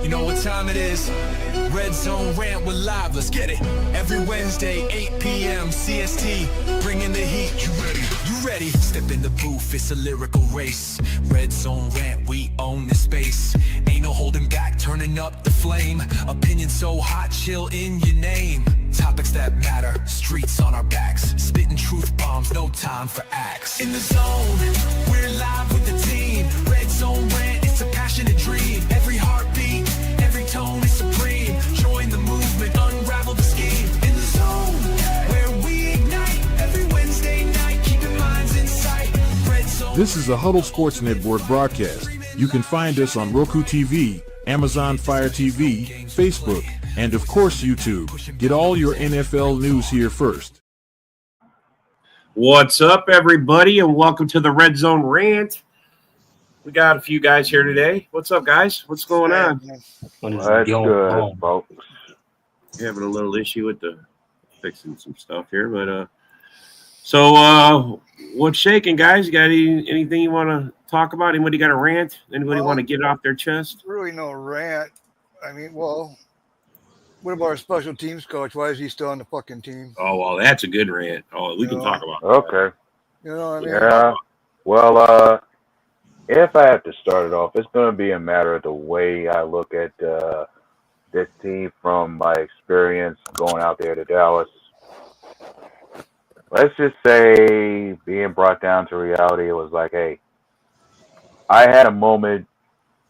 You know what time it is? Red Zone Rant, we're live, let's get it. Every Wednesday, 8 p.m. CST, bringing the heat. You ready? You ready? Step in the booth, it's a lyrical race. Red Zone Rant, we own the space. Ain't no holding back, turning up the flame. Opinion so hot, chill in your name. Topics that matter, streets on our backs. Spitting truth bombs, no time for acts. In the zone, we're live with the team. Red Zone Rant, it's a passionate dream. Every heartbeat, every tone is supreme. Join the movement, unravel the scheme. In the zone, where we ignite. Every Wednesday night, keeping minds in sight. Red Zone. This is a Huddle Sports Network broadcast. You can find us on Roku TV, Amazon Fire TV, Facebook, and of course YouTube. Get all your NFL news here first. What's up, everybody, and welcome to the Red Zone Rant. We got a few guys here today. What's up, guys? What's going on? That's good, folks. Having a little issue with the fixing some stuff here, but so what's shaking, guys? You got anything you want to talk about? Anybody got a rant? Anybody want to get it off their chest? Really no rant. I mean, well, what about our special teams coach? Why is he still on the fucking team? Oh, well, that's a good rant. Oh, we can talk about that. Okay. You know what I mean? Yeah. Well, if I have to start it off, it's going to be a matter of the way I look at this team from my experience going out there to Dallas. Let's just say being brought down to reality, it was like, hey, I had a moment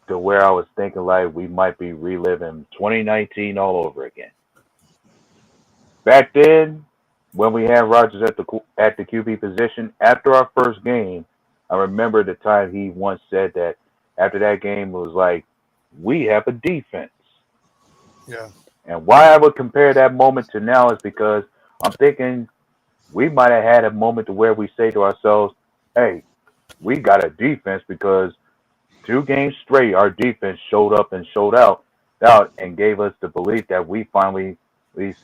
to where I was thinking like we might be reliving 2019 all over again. Back then, when we had Rodgers at the QB position, after our first game, I remember the time he once said that after that game, it was like, we have a defense. Yeah. And why I would compare that moment to now is because I'm thinking we might have had a moment to where we say to ourselves, hey, we got a defense because 2 games straight, our defense showed up and showed out and gave us the belief that we've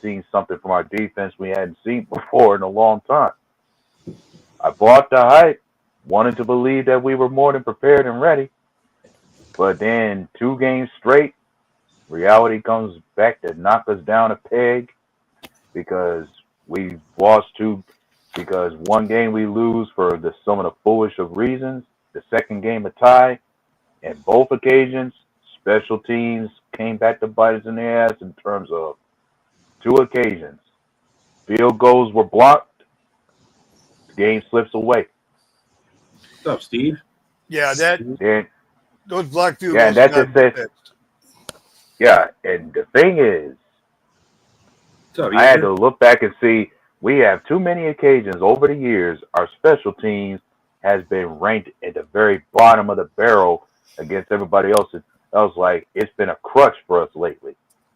seen something from our defense we hadn't seen before in a long time. I bought the hype, wanted to believe that we were more than prepared and ready. But then 2 games straight, reality comes back to knock us down a peg because we lost 2, because 1 game we lose for some of the foolish of reasons, the second game a tie. In both occasions, special teams came back to bite us in the ass in terms of 2 occasions. Field goals were blocked. The game slips away. What's up, Steve? Yeah, those black field Yeah, goals that's are not it. fixed. Yeah, and the thing is, What's up, I had to look back and see we have too many occasions over the years our special teams has been ranked at the very bottom of the barrel against everybody else. I was like, it's been a crutch for us lately.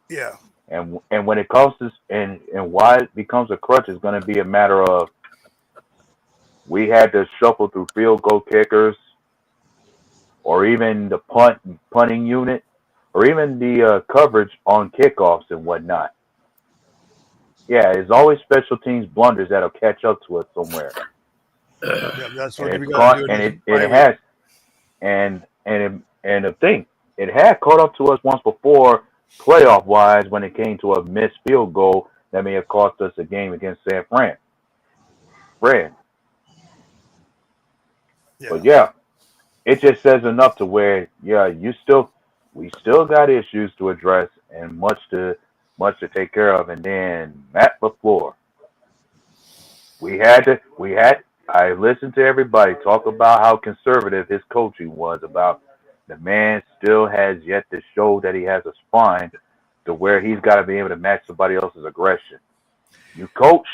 Yeah. And when it comes to and why it becomes a crutch is going to be a matter of we had to shuffle through field goal kickers, or even the punting unit, or even the coverage on kickoffs and whatnot. Yeah, there's always special teams blunders that'll catch up to us somewhere. Yeah, that's what And we got to do. it has, and the thing, it had caught up to us once before, playoff wise, when it came to a missed field goal that may have cost us a game against San Fran. Yeah. But yeah, it just says enough to where we still got issues to address and much to take care of. And then Matt LaFleur, I listened to everybody talk about how conservative his coaching was, about the man still has yet to show that he has a spine to where he's got to be able to match somebody else's aggression. You coach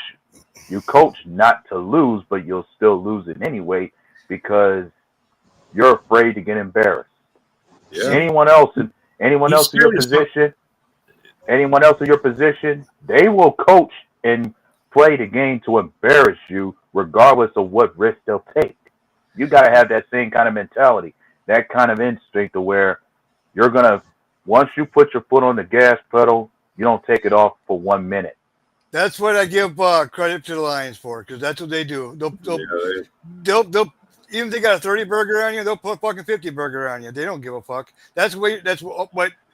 not to lose, but you'll still lose it anyway because you're afraid to get embarrassed. Yeah. Anyone else in your position, they will coach and play the game to embarrass you regardless of what risk they'll take. You got to have that same kind of mentality, that kind of instinct to where you're going to, once you put your foot on the gas pedal, you don't take it off for 1 minute. That's what I give credit to the Lions for, because that's what they do. They'll even if they got a 30 burger on you, they'll put fucking 50 burger on you. They don't give a fuck. That's what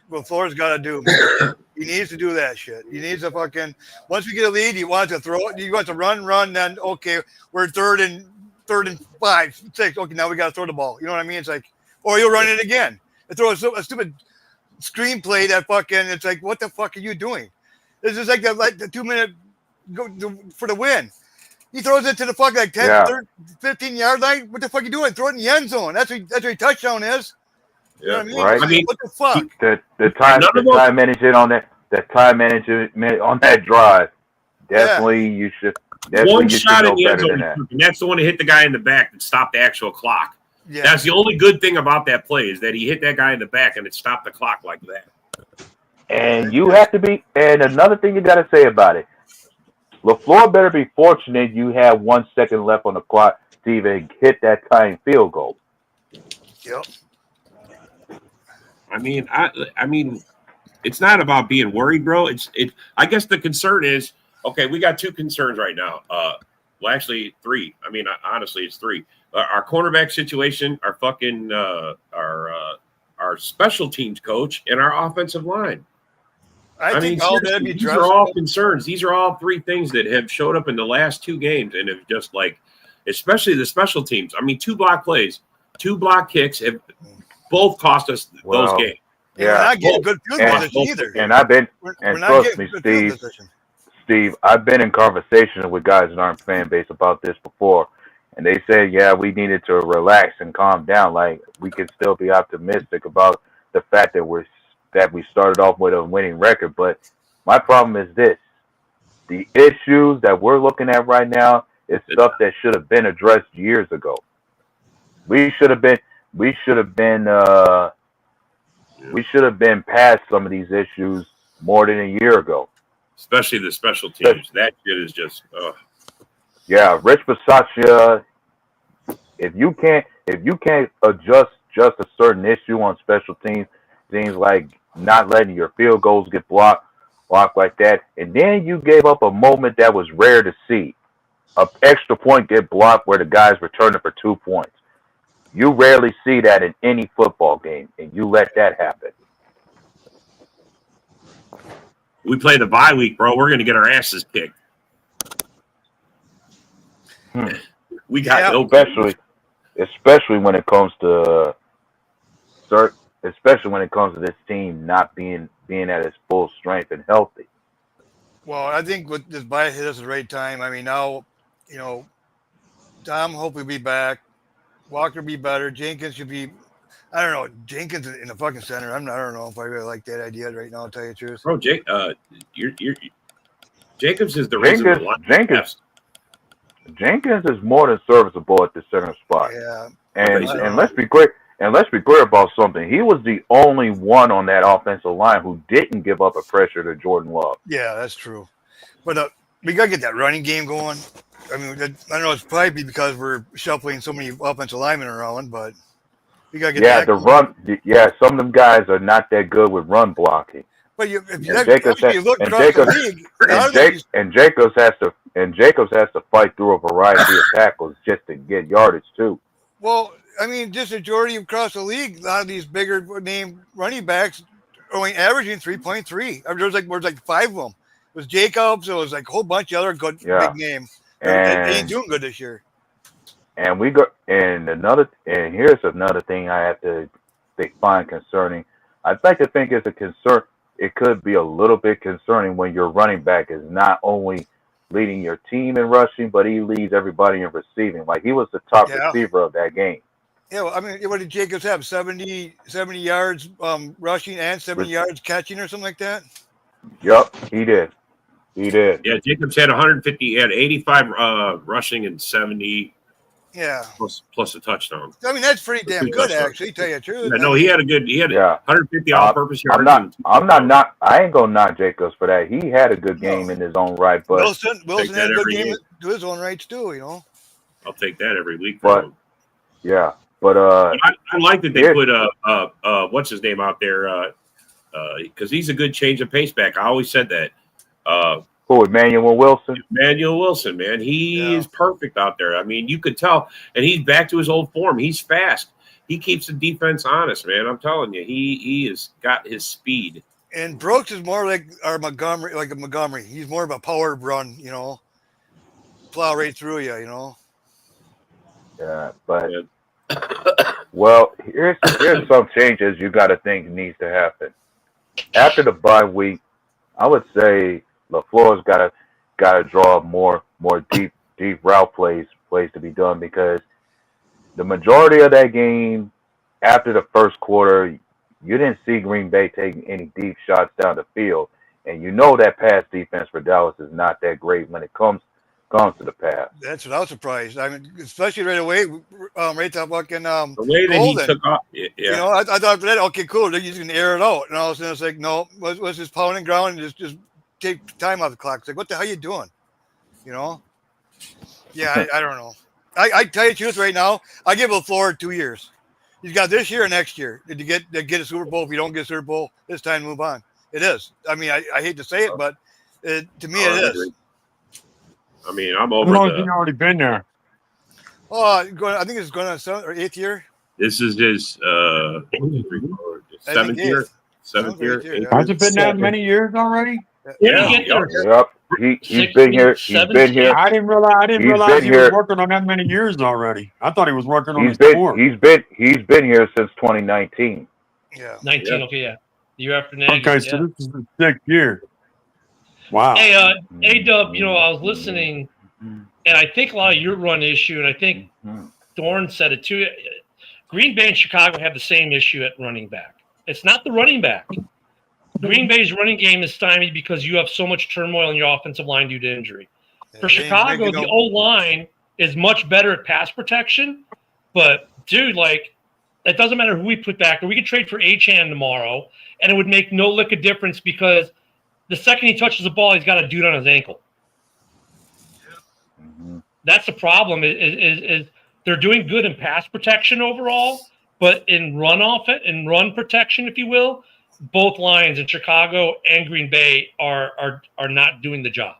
what Florida's got to do, man. He needs to do that shit. He needs to fucking once we get a lead, he wants to throw it. He wants to run. Then okay, we're third and 5, 6. Okay, now we got to throw the ball. You know what I mean? It's like, or you'll run it again. They throw a stupid screenplay that fucking. It's like, what the fuck are you doing? This is like the 2-minute go for the win. He throws it to the fucking 10, 15-yard line. What the fuck are you doing? Throw it in the end zone. That's where your touchdown is. You know what I mean? Right. I mean, what the fuck? The time management on that drive. Definitely, you should. One shot in the end zone, and that's the one that hit the guy in the back that stopped the actual clock. Yeah. That's the only good thing about that play is that he hit that guy in the back and it stopped the clock like that. And you have to be. And another thing you got to say about it, LaFleur better be fortunate you have 1 second left on the clock to even hit that tying field goal. Yep. I mean, it's not about being worried, bro. I guess the concern is, okay, we got 2 concerns right now. Well, actually 3. I mean, honestly, it's 3. Our cornerback situation, our fucking our special teams coach, and our offensive line. I think all that be these are all concerns. These are all 3 things that have showed up in the last 2 games and have just like, especially the special teams. I mean, 2 block plays, 2 block kicks have both cost us those games. Yeah, we're not getting good field position either. And I've been, trust me, Steve, I've been in conversation with guys in our fan base about this before, and they said, yeah, we needed to relax and calm down. Like, we can still be optimistic about the fact that we started off with a winning record. But my problem is this: the issues that we're looking at right now is stuff that should have been addressed years ago. We should have been past some of these issues more than a year ago. Especially the special teams. That shit is just. Yeah, Rich Bisaccia. If you can't adjust just a certain issue on special teams, things like not letting your field goals get blocked like that, and then you gave up a moment that was rare to see, an extra point get blocked where the guy's returning for 2 points. You rarely see that in any football game, and you let that happen. We play the bye week, bro. We're going to get our asses kicked. We got especially when it comes to this team not being at its full strength and healthy. Well, I think with this bye hit us at the right time. I mean, now, Tom hopefully be back. Walker be better. Jenkins should be. I don't know. Jenkins in the fucking center. I don't know if I really like that idea right now. I'll tell you the truth. Bro, Jacobs is the reason. Jenkins is more than serviceable at the center spot. Yeah. And let's be clear. And let's be clear about something. He was the only one on that offensive line who didn't give up a pressure to Jordan Love. Yeah, that's true. But we got to get that running game going. I mean, I don't know. It's probably because we're shuffling so many offensive linemen around, but we got to get that going. Run. Yeah, some of them guys are not that good with run blocking. But you look across the league, Jacobs has to fight through a variety of tackles just to get yardage too. Well, I mean, just majority across the league, a lot of these bigger name running backs only averaging 3.3. I mean, there was like 5 of them. It was Jacobs. It was like a whole bunch of other good big names. And they ain't doing good this year. And here's another thing I have to find concerning. I'd like to think it's a concern. It could be a little bit concerning when your running back is not only leading your team in rushing, but he leads everybody in receiving. Like, he was the top receiver of that game. Yeah, well, I mean, what did Jacobs have? 70 yards rushing and 70 yards catching or something like that? Yep, he did. Yeah, Jacobs had 150. He had 85 rushing and 70. Yeah. Plus a touchdown. I mean, that's pretty damn good, actually. Tell you the truth. Yeah, no, he had 150 all-purpose yards. I ain't gonna knock Jacobs for that. He had a good game in his own right, but Wilson had a good game to his own rights too. I'll take that every week. But yeah, but I like that they put what's his name out there because he's a good change of pace back. I always said that. Who, Emmanuel Wilson? Emmanuel Wilson, man. He is perfect out there. I mean, you could tell. And he's back to his old form. He's fast. he keeps the defense honest, man. I'm telling you, he has got his speed. And Brooks is more like our Montgomery, like a Montgomery. He's more of a power run, plow right through you, Yeah, but Yeah. well, here's some changes you got to think needs to happen after the bye week. I would say LaFleur's got to draw more deep route plays to be done, because the majority of that game after the first quarter, you didn't see Green Bay taking any deep shots down the field, and that pass defense for Dallas is not that great when it comes to the pass. That's what I was surprised. I mean, especially right away, right to fucking The way that he Golden. took off, yeah. I thought for that, okay, cool, they're just gonna air it out, and all of a sudden it's like, no, what's this pounding ground and just take time off the clock? It's like, what the hell are you doing? Yeah, I don't know. I tell you the truth right now, I give LaFleur 2 years. He's got this year and next year to get a Super Bowl. If you don't get a Super Bowl, it's time to move on. It is. I mean, I hate to say it, but to me it is. I mean, I'm over How long has he already been there? Oh, I think it's going on 7th or 8th year. This is his 7th year. 7th year. Yeah. Has it been that many years already? Yeah. Yep. He's been here. He's been here. I didn't realize he was working on that many years already. I thought he was working on his tour. He's been here since 2019. Yeah. 19. Yeah. Okay, yeah. The year after Nagy. Okay, so this is the 6th year. Wow. Hey, A-Dub, I was listening, and I think a lot of your run issue, and I think Dorn said it too. Green Bay and Chicago have the same issue at running back. It's not the running back. Green Bay's running game is stymied because you have so much turmoil in your offensive line due to injury. For Chicago, the O-line is much better at pass protection, but, dude, it doesn't matter who we put back. Or we could trade for Achane tomorrow, and it would make no lick of difference because the second he touches the ball, he's got a dude on his ankle. That's the problem. Is they're doing good in pass protection overall, but in run protection, if you will, both lines in Chicago and Green Bay are not doing the job.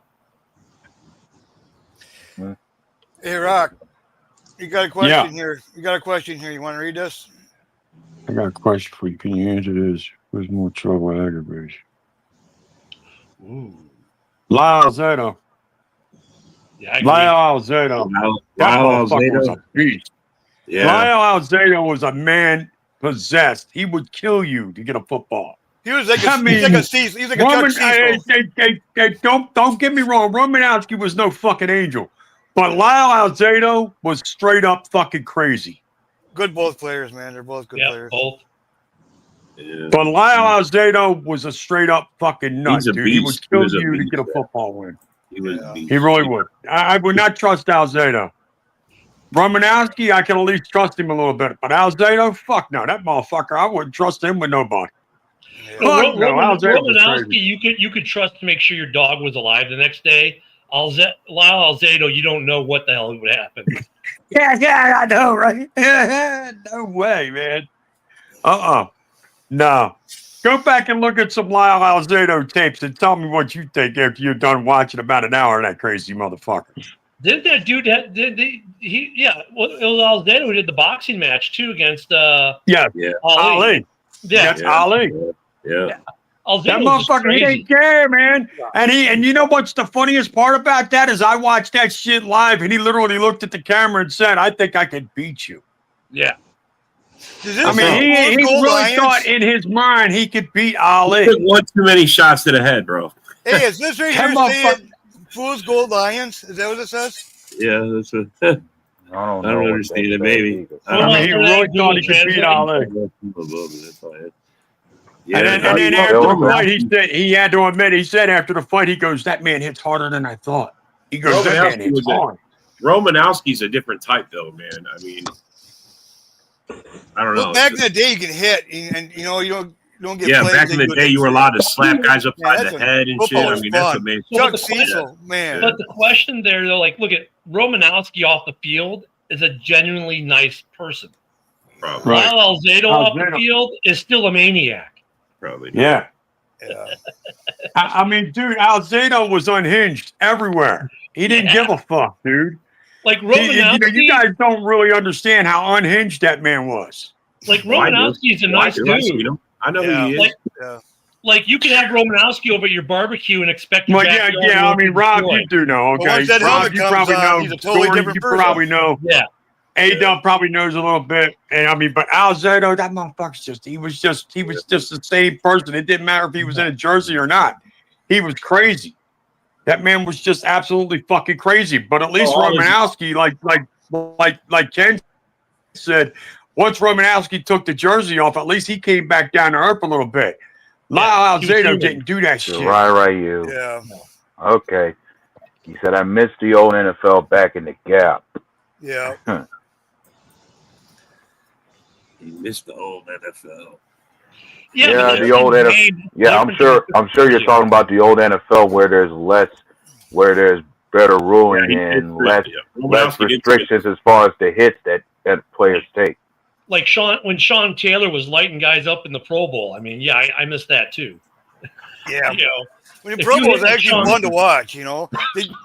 Hey, Rock, you got a question here. You want to read this? I got a question for you. Can you answer this? Who's more trouble or aggravation? Lyle Alzado. Yeah, Lyle Alzado. That motherfucker was a beast. Yeah. Lyle Alzado was a man possessed. He would kill you to get a football. He was like a Cecil. He's like a Chuck Cecil. Don't get me wrong. Romanowski was no fucking angel. But Lyle Alzado was straight up fucking crazy. Good both players, man. They're both good players. Both. Yeah. But Lyle Alzado was a straight up fucking nut, He's a dude. He would beast. kill He was a you to beast, get a man. football win. He was a beast. He really would. I would not trust Alzado. Romanowski, I can at least trust him a little bit. But Alzado, fuck no. That motherfucker, I wouldn't trust him with nobody. Yeah. Fuck no. Alzado was Romanowski, crazy. you could trust to make sure your dog was alive the next day. Lyle Alzado, you don't know what the hell would happen. Yeah, I know, right? No way, man. No. Go back and look at some Lyle Alzado tapes and tell me what you think after you're done watching about an hour of that crazy motherfucker. Didn't that dude well, it was Alzado who did the boxing match too against Yeah. Ali. Yeah. That's Ali. Yeah. Alzado That was just motherfucker, he crazy. didn't care, man. And you know what's the funniest part about that is I watched that shit live, and he literally looked at the camera and said, "I think I can beat you." Yeah. I mean, he really thought in his mind he could beat Ali. He took one too many shots to the head, bro. Hey, is this right here saying Fool's Gold Lions? Is that what it says? Yeah, that's what. I I don't understand it, maybe. I mean, he really thought he could beat Ali. Yeah, And then after the fight, he had to admit, he said after the fight, he goes, "That man hits harder than I thought." He goes, "That man hits hard." Romanowski's a different type, though, man. I mean, I don't know. Well, back in the day, you can hit, and you don't get. Yeah, played back in the day, you were allowed to slap guys upside the head and shit. football I was mean, fun. that's amazing. Chuck Cecil, man. But the question there, though, look at Romanowski off the field is a genuinely nice person. Probably. Right. Lyle Alzado off the field is still a maniac. Probably. Yeah. Yeah. I mean, dude, Alzado was unhinged everywhere. He didn't give a fuck, dude. Like Romanowski, You guys don't really understand how unhinged that man was. Like Oh, I do. Romanowski's a Oh, I nice do. I see dude. him. I know Yeah. who he is. Like, Yeah. Like you could have Romanowski over at your barbecue and expect your Well, yeah, backyard yeah. I to mean, be Rob, destroyed. you do know. Well, Okay, once that Rob, helmet you comes probably on, know. he's a totally Jordan, different you person. probably know. Yeah. A-Dub probably knows a little bit. And I mean, but Alzado, that motherfucker's he was just the same person. It didn't matter if he was in a jersey or not. He was crazy. That man was just absolutely fucking crazy. But at least Romanowski, like Ken said, once Romanowski took the jersey off, at least he came back down to earth a little bit. Lyle he was Alzado human. didn't do that shit. Right, you. Yeah. Okay. He said, I missed the old NFL back in the gap. Yeah. He missed the old NFL. Yeah, Yeah, but the there's old a NFL. game Yeah, I'm difference sure you're talking about the old NFL where there's better ruling and less Romanowski did restrictions as far as the hits that players take. like when Sean Taylor was lighting guys up in the Pro Bowl. I mean, yeah, I missed that too. Yeah. You know, When the If Pro you Bowl hit was actually Sean- fun to watch, you know.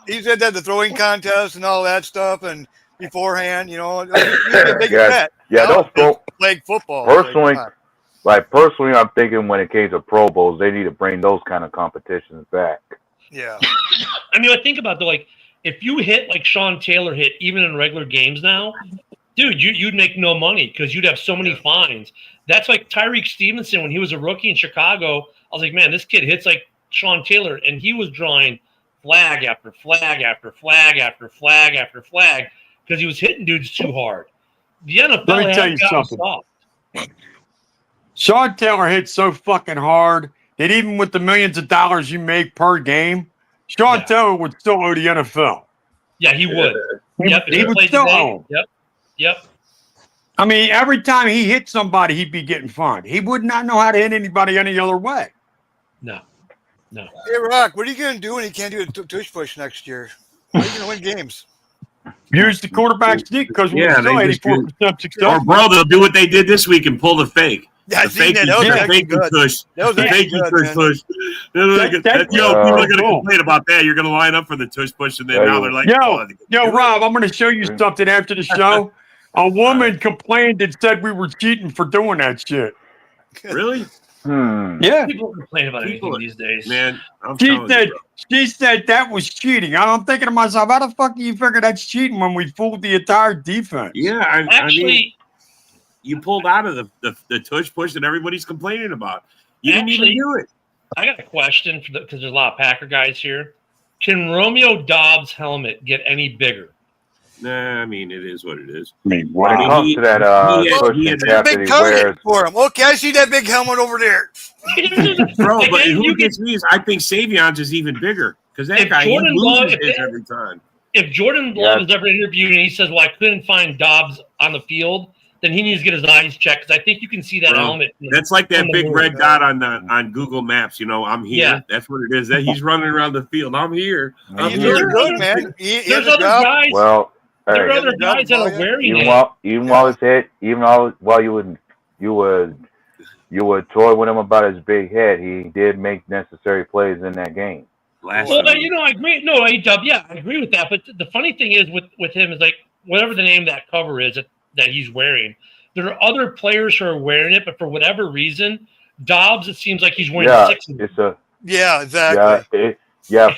He said that the throwing contest and all that stuff, and beforehand, you know, he was a big event. Yeah, Now those it's pro just flag football. personally, Like, personally, I'm thinking when it came to Pro Bowls, they need to bring those kind of competitions back. yeah. I mean, I think about if you hit like Sean Taylor hit even in regular games now, dude, you'd make no money because you'd have so many fines. That's like Tyreek Stevenson when he was a rookie in Chicago. I was like, man, this kid hits like Sean Taylor, and he was drawing flag after flag after flag after flag after flag because he was hitting dudes too hard. The NFL Let me tell you has gotten something. soft. Sean Taylor hit so fucking hard that even with the millions of dollars you make per game, Sean Yeah. Taylor would still owe the NFL. Yeah, he would. He, Yep, if he he would played still today, owe him. Yep. I mean, every time he hit somebody, he'd be getting fined. He would not know how to hit anybody any other way. No. Hey, Rock, what are you going to do when you can't do a tush push next year? How are you going to win games? Use the quarterback sneak because we're Yeah, still they just 84% success. Or bro, they'll do what they did this week and pull the fake. Yeah, I The seen fake, that. That was the actually fake good. push. That was The actually fake good, tush man. push. People are going to cool. complain about that. You're going to line up for the tush push, and then now they're like, Yo, Rob, I'm going to show you something after the show. A woman complained and said we were cheating for doing that shit. really? Yeah. People complain about anything these days. Man, I'm She telling said, you, she said that was cheating. I'm thinking to myself, how the fuck do you figure that's cheating when we fooled the entire defense? yeah, I Actually, mean, you pulled out of the tush push that everybody's complaining about. You didn't even do it. I got a question because there's a lot of Packer guys here. Can Romeo Dobbs' helmet get any bigger? Nah, I mean, it is what it is. I mean, When it wow. comes to that pushing cap that Big he target wears, for him. Okay, I see that big helmet over there. Bro, but Again, who you gets me is I think Savion's is even bigger because that If guy he Jordan loses Love- his every time. If Jordan Love is ever interviewed and he says, "Well, I couldn't find Dobbs on the field," then he needs to get his eyes checked because I think you can see that Bro, helmet. That's like that from the big moon. red dot on Google Maps. You know, I'm here. Yeah. That's what it is. That he's running around the field. I'm here. I'm He's here. doing good, man. He There's has a other job. guys. well, There are hey, other guys that are wearing even it. while his head, while you would toy with him about his big head, he did make necessary plays in that game. Last Well, week. you know, I agree. No, A-Dub, yeah, I agree with that. But the funny thing is with him is like whatever the name of that cover is that he's wearing, there are other players who are wearing it, but for whatever reason, Dobbs, it seems like he's wearing 6 of them. It's a Yeah, exactly.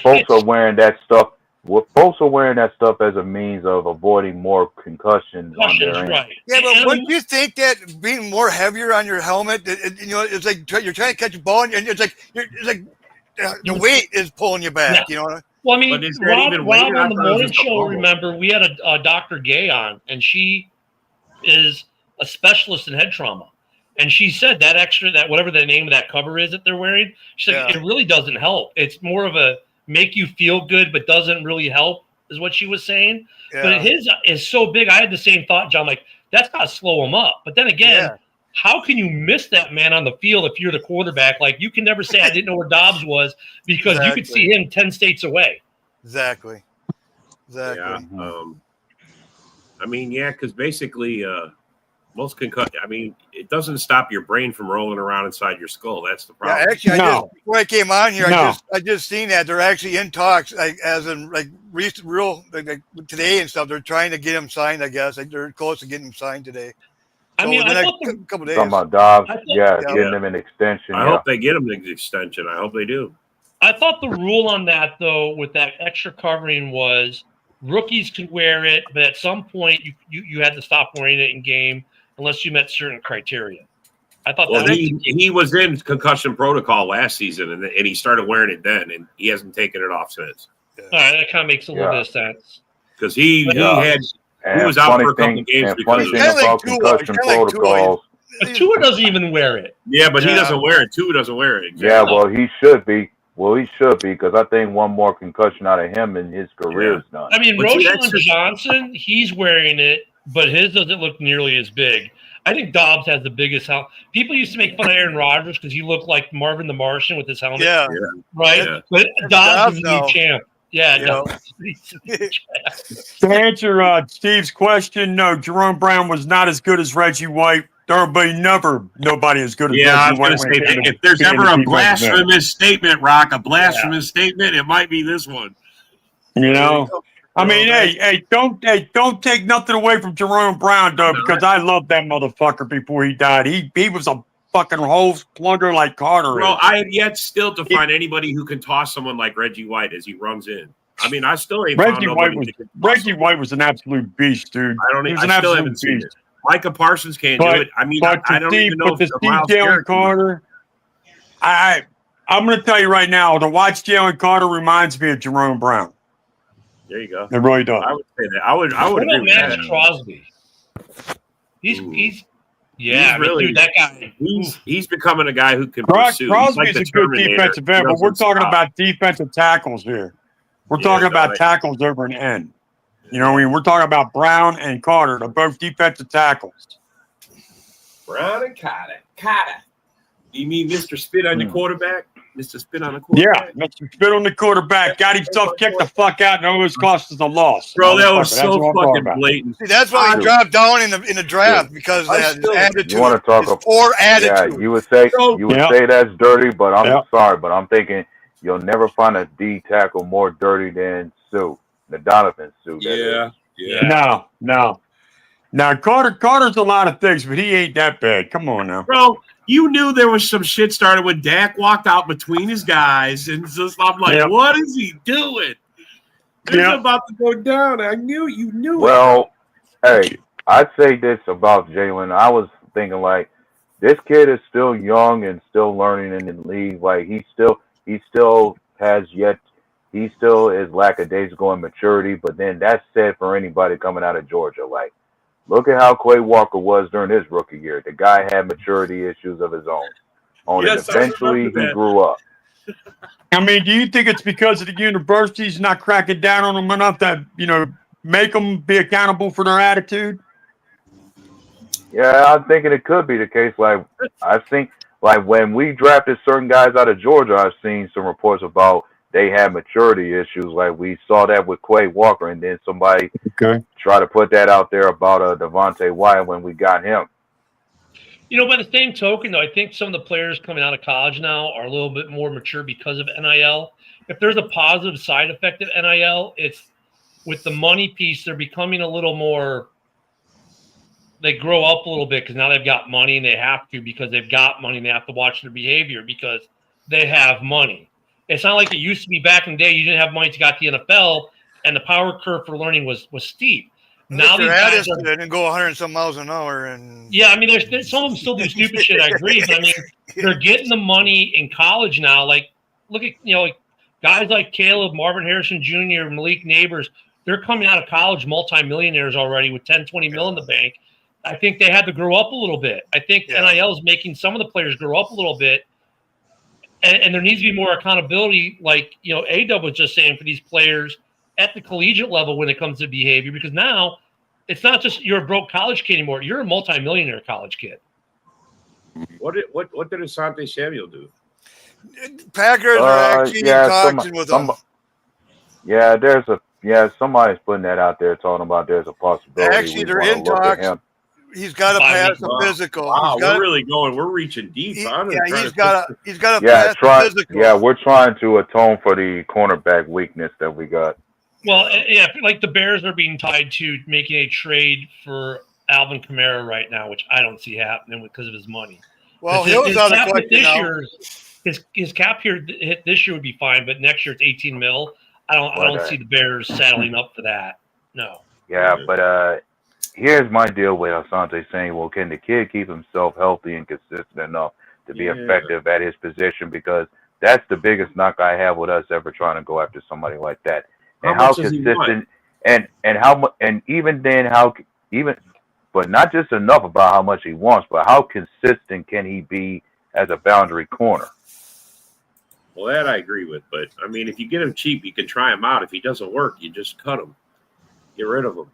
folks are wearing that stuff. Well, folks are wearing that stuff as a means of avoiding more concussions on their end. Right. Yeah, but And- wouldn't you think that being more heavier on your helmet, you know, it's like you're trying to catch a ball, and it's like the weight is pulling you back. You know. Well, I mean, But is that Rob even weighted? I on the thought it was morning just a show, bubble. remember, we had a Dr. Gay on, and she is a specialist in head trauma. And she said that whatever the name of that cover is that they're wearing, she said it really doesn't help. It's more of a make you feel good, but doesn't really help, is what she was saying. Yeah. But his is so big. I had the same thought, John, like, that's got to slow him up. But then again, how can you miss that man on the field if you're the quarterback? Like, you can never say, I didn't know where Dobbs was because you could see him 10 states away. Exactly. Yeah. I mean, yeah, because basically, most concussion. I mean, it doesn't stop your brain from rolling around inside your skull. That's the problem. Yeah, actually, before I came on here, I just seen that they're actually in talks, like as in like recent, real like today and stuff. They're trying to get him signed. I guess like they're close to getting him signed today. I mean, the I next thought the, couple days. Talking about Dobbs, I thought- yeah, Yeah. getting him an extension. I Yeah. hope they get him the extension. I hope they do. I thought the rule on that, though, with that extra covering was rookies could wear it, but at some point you had to stop wearing it in game unless you met certain criteria. I thought Well, that he was in concussion protocol last season, and he started wearing it then, and he hasn't taken it off since. all right, that kind of makes a little bit of sense. Because he And was out funny for a couple thing, games and because funny of thing Kinda like about Tua, concussion kinda like Tua. protocols. But Tua doesn't even wear it. Yeah, but he Yeah. doesn't wear it. Tua doesn't wear it. Yeah, Exactly. well, he should be. Well, he should be because I think one more concussion out of him and his career is done. I mean, But see, Roshan that's just- Johnson, he's wearing it, but his doesn't look nearly as big. I think Dobbs has the biggest helmet. People used to make fun of Aaron Rodgers because he looked like Marvin the Martian with his helmet, Yeah. right? Yeah. But Dobbs Dobbs is the now. new champ. Yeah, Yeah. Dobbs. To answer Steve's question, no, Jerome Brown was not as good as Reggie White. There will be nobody as good as Yeah, I Reggie was White. going to say, when it came if there's being ever the a defensive end. blasphemous statement, Rock, a blasphemous statement, it might be this one. You know, I mean, hey, don't take nothing away from Jerome Brown though, because I loved that motherfucker before he died. He was a fucking hole plunger like Carter Bro, is. I have yet still to find anybody who can toss someone like Reggie White as he runs in. I mean, I still ain't found nobody who can toss Reggie White was an absolute beast, dude. I don't. He was I an still absolute haven't seen beast. it. Micah Parsons can't do it. I mean, But I don't even know to if see Miles Jalen Garrett can. Carter, I'm going to tell you right now, to watch Jalen Carter reminds me of Jerome Brown. There you go. It really does. I would say that. I would What agree about with Max that. Crosby? He's Ooh. yeah, He's really- dude, that guy. He's becoming a guy who can pursue. He's Crosby's like the a good Terminator. defensive He end, but we're doesn't talking stop. about defensive tackles here. We're Yeah, talking about no, tackles over an end. You know what I mean? We're talking about Brown and Carter. They're both defensive tackles. Brown and Carter. You mean Mr. Spit on the quarterback? Mr. Spit on the Yeah, quarterback? Mr. Spit on the quarterback. Got himself kicked the fuck out and almost cost us a loss. Bro, that was Motherfucker, that's so what I'm talking fucking about. blatant. See, that's why he dropped down in the draft because of I his still- attitude. You want to talk his about? poor Yeah, attitude. you would say So- Yeah. that's dirty, but I'm Yeah. sorry, but I'm thinking you'll never find a D tackle more dirty than Sue, the Donovan Sue. that is. Yeah. No. Now Carter's a lot of things, but he ain't that bad. Come on now. Bro, you knew there was some shit started when Dak walked out between his guys, and just I'm like, Yeah. what is he doing? This Yeah. is about to go down. I knew you knew it. Well, hey, I'd say this about Jalen. I was thinking like this kid is still young and still learning in the league. Like he still is lackadaisical in maturity. But then that's said for anybody coming out of Georgia. Like, look at how Quay Walker was during his rookie year. The guy had maturity issues of his own. Yes, I Eventually, remember he that. grew up. I mean, do you think it's because of the universities not cracking down on them enough that, make them be accountable for their attitude? Yeah, I'm thinking it could be the case. Like, I think, like, when we drafted certain guys out of Georgia, I've seen some reports about they had maturity issues. Like, we saw that with Quay Walker, and then somebody tried to put that out there about Devontae Wyatt when we got him. By the same token, though, I think some of the players coming out of college now are a little bit more mature because of NIL. If there's a positive side effect of NIL, it's with the money piece, they're becoming a little more – they grow up a little bit because now they've got money and they have to because they've got money and they have to watch their behavior because they have money. It's not like it used to be back in the day. You didn't have money to got the NFL and the power curve for learning was steep. Now these guys are, and go 100 some miles an hour, and yeah, I mean, there's some of them still do stupid shit. I agree, but I mean, they're getting the money in college now. Like, look at like guys like Caleb, Marvin Harrison Jr., Malik Neighbors. They're coming out of college multimillionaires already with 10, 20 mil in the bank. I think they had to grow up a little bit. I think NIL is making some of the players grow up a little bit, and there needs to be more accountability. Like A-Dub was just saying for these players at the collegiate level when it comes to behavior, because now it's not just you're a broke college kid anymore. You're a multimillionaire college kid. What did Asante Samuel do? Packers are actually talking with them. Somebody's putting that out there, talking about there's a possibility. Actually, they're in talks. He's got to pass a physical. Wow, we're reaching deep. He's got to pass the physical. Yeah, we're trying to atone for the cornerback weakness that we got. Well, yeah, like the Bears are being tied to making a trade for Alvin Kamara right now, which I don't see happening because of his money. Well, His- Hill's his out of cap hit question this now. year, his cap here hit this year would be fine, but next year it's 18 mil. I don't see the Bears saddling up for that. No. Yeah, but here's my deal with Asante saying, well, can the kid keep himself healthy and consistent enough to be effective at his position? Because that's the biggest knock I have with us ever trying to go after somebody like that. And How much does he want? and how much, and even then, but not just enough about how much he wants, but how consistent can he be as a boundary corner? Well, that I agree with. But, I mean, if you get him cheap, you can try him out. If he doesn't work, you just cut him. Get rid of him.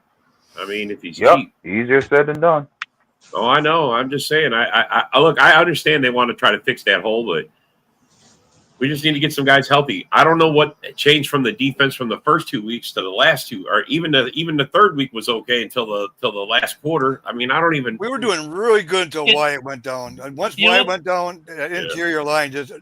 I mean, if he's cheap. Easier said than done. Oh, I know. I'm just saying. I look, I understand they want to try to fix that hole, but we just need to get some guys healthy. I don't know what changed from the defense from the first 2 weeks to the last two, or even the third week was okay until the last quarter. I mean, I don't even. We were doing really good until Wyatt went down. And once Wyatt went down, that interior line just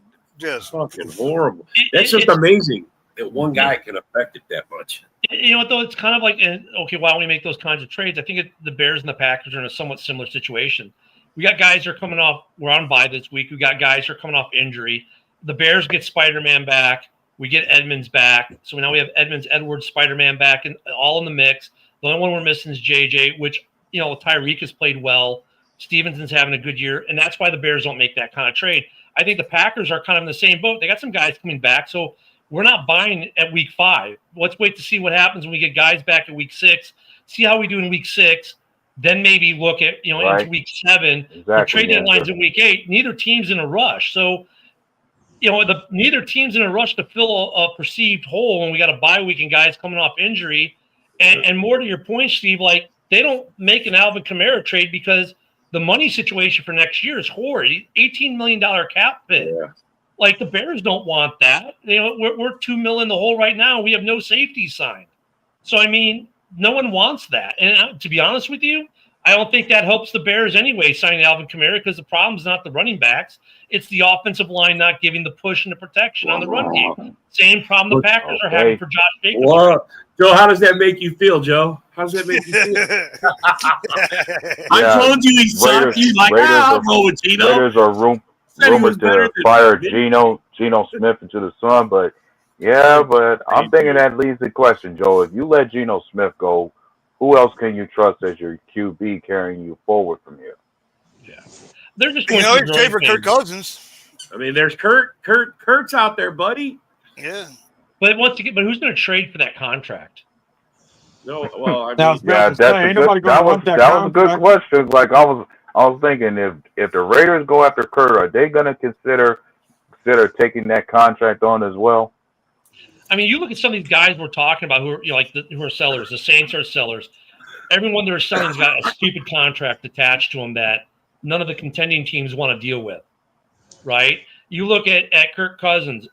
fucking horrible. That's just amazing that one guy can affect it that much. You know what, though? It's kind of like, okay, why don't we make those kinds of trades? I think the Bears and the Packers are in a somewhat similar situation. We got guys that are coming off, we're on bye this week. We got guys that are coming off injury. The Bears get Spider-Man back. We get Edmonds back. So now we have Edmonds, Edwards, Spider-Man back, and all in the mix. The only one we're missing is JJ, which, you know, Tyreek has played well. Stevenson's having a good year, and that's why the Bears don't make that kind of trade. I think the Packers are kind of in the same boat. They got some guys coming back, so we're not buying at week 5. Let's wait to see what happens when we get guys back at week 6, see how we do in week 6, then maybe look at, you know, into week 7. Exactly, the trade deadline's in week 8. Neither team's in a rush. So, you know, neither team's in a rush to fill a perceived hole when we got a bye week and guys coming off injury. And more to your point, Steve, like, they don't make an Alvin Kamara trade because the money situation for next year is horrid. $18 million cap hit. Yeah. Like, the Bears don't want that. You know, we're $2 million in the hole right now. We have no safety signed. So, I mean, no one wants that. And to be honest with you, I don't think that helps the Bears anyway, signing Alvin Kamara, because the problem's not the running backs. It's the offensive line not giving the push and the protection on the run game. Same problem the Packers are having for Josh Jacobs. Well, Joe, how does that make you feel, Joe? How does that make you feel? I told you he sucked. You like, I'll roll with Gino. Raiders are rumored to fire Geno Smith into the sun, but I'm thinking that leaves the question, Joe. If you let Geno Smith go, who else can you trust as your QB carrying you forward from here? Yeah, they're just going to trade for Kirk Cousins. I mean, there's Kurt's out there, buddy. Yeah, but who's going to trade for that contract? No, well, I mean, that was a good question. Like I was thinking, if the Raiders go after Kurt, are they going to consider taking that contract on as well? I mean, you look at some of these guys we're talking about who are, you know, who are sellers. The Saints are sellers. Everyone they're selling's got a stupid contract attached to them that none of the contending teams want to deal with, right? You look at Kirk Cousins,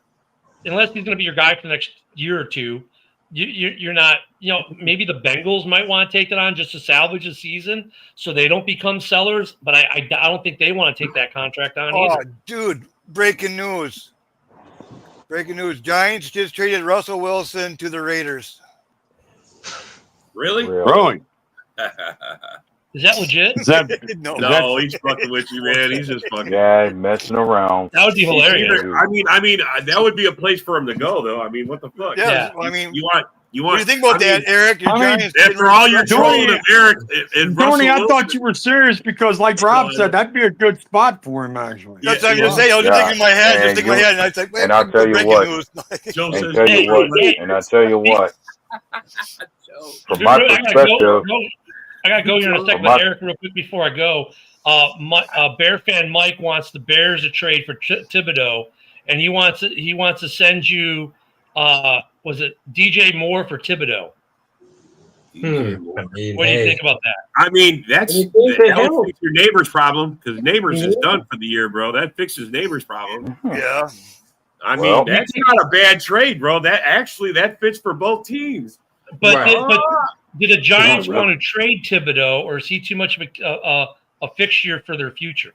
unless he's going to be your guy for the next year or two, you're not, you know, maybe the Bengals might want to take that on just to salvage the season so they don't become sellers, but I don't think they want to take that contract on either. Dude, breaking news. Giants just traded Russell Wilson to the Raiders. Really? Is that legit? No, he's fucking with you, man. He's just fucking. Yeah, messing around. That would be hilarious. I mean, that would be a place for him to go, though. I mean, what the fuck? Yeah. I mean, you want. What do you think about that, Eric? Giants after all you're trolling of Eric and Tony, I thought you were serious because, like Rob said, that'd be a good spot for him, actually. That's what I'm going to say. I was just thinking in my head. And I was like, and I'll tell you what. And I'll tell you what. From my perspective. I got to go here in a second, but Eric, real quick before I go. Bear fan Mike wants the Bears to trade for Thibodeau, and he wants to send you was it DJ Moore for Thibodeau? I mean, what do you think about that? I mean, that helps fix your neighbor's problem because neighbors is done for the year, bro. That fixes neighbor's problem. Yeah. I mean, that's not a bad trade, bro. That fits for both teams. But did the Giants want to trade Thibodeau, or is he too much of a fixture for their future?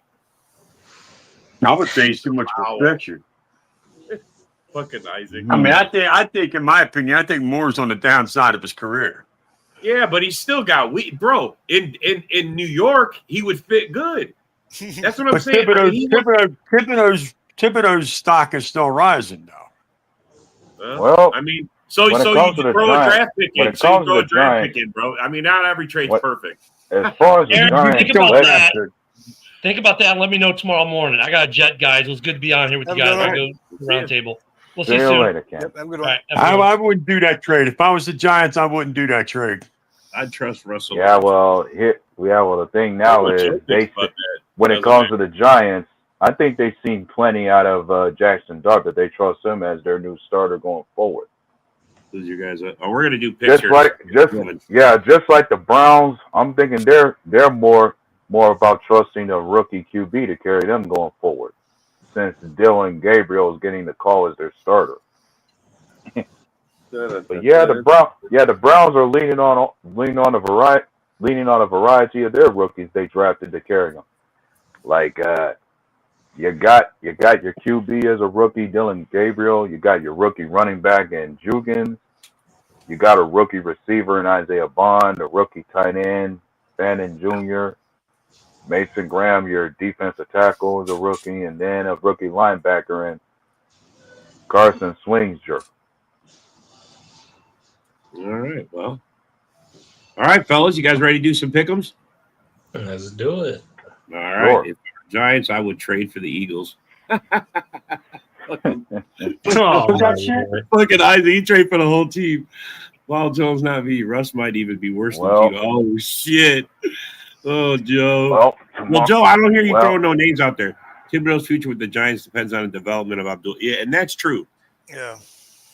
I would say he's too much of a fixture. Fucking Isaac. I mean, I think, in my opinion, Moore's on the downside of his career. Yeah, but he's still got bro. In New York, he would fit good. That's what I'm But saying. I mean, Thibodeau's stock is still rising, though. Well, I mean, so when it you comes to the throw a Giants, draft pick when in. it So you comes to throw a the draft Giants, pick in, bro. I mean, not every trade's what- perfect. as far as the Aaron, Giants, think about let's- that. Think about that and let me know tomorrow morning. I got a jet, guys. It was good to be on here with Have you a guys. good I'll one. go to the round table. We'll see see you you soon. later, Cam. Yep, have a good All one. right, have a good one. I wouldn't do that trade. If I was the Giants, I wouldn't do that trade. I trust Russell. Yeah, well, the thing now is when it comes to the Giants, I think they've seen plenty out of Jackson Dart that they trust him as their new starter going forward. Who's your guys? Oh, we're gonna do picks here. Just like the Browns, I'm thinking they're more about trusting the rookie QB to carry them going forward, since Dylan Gabriel is getting the call as their starter. But the Browns are leaning on a variety of their rookies they drafted to carry them. Like you got your QB as a rookie, Dylan Gabriel. You got your rookie running back in Jugans. You got a rookie receiver in Isaiah Bond, a rookie tight end, Bannon Jr., Mason Graham, your defensive tackle is a rookie, and then a rookie linebacker in Carson Swinger. All right. Well. All right, fellas. You guys ready to do some pick'ems? Let's do it. All right. Sure. If Giants, I would trade for the Eagles. Oh, Look at Isaac. He trade for the whole team. Paul Jones not me. Russ might even be worse than you. Oh shit. Oh, Joe. Well, Joe, I don't hear you throwing no names out there. Thibodeau's future with the Giants depends on the development of Abdul. Yeah, and that's true. Yeah.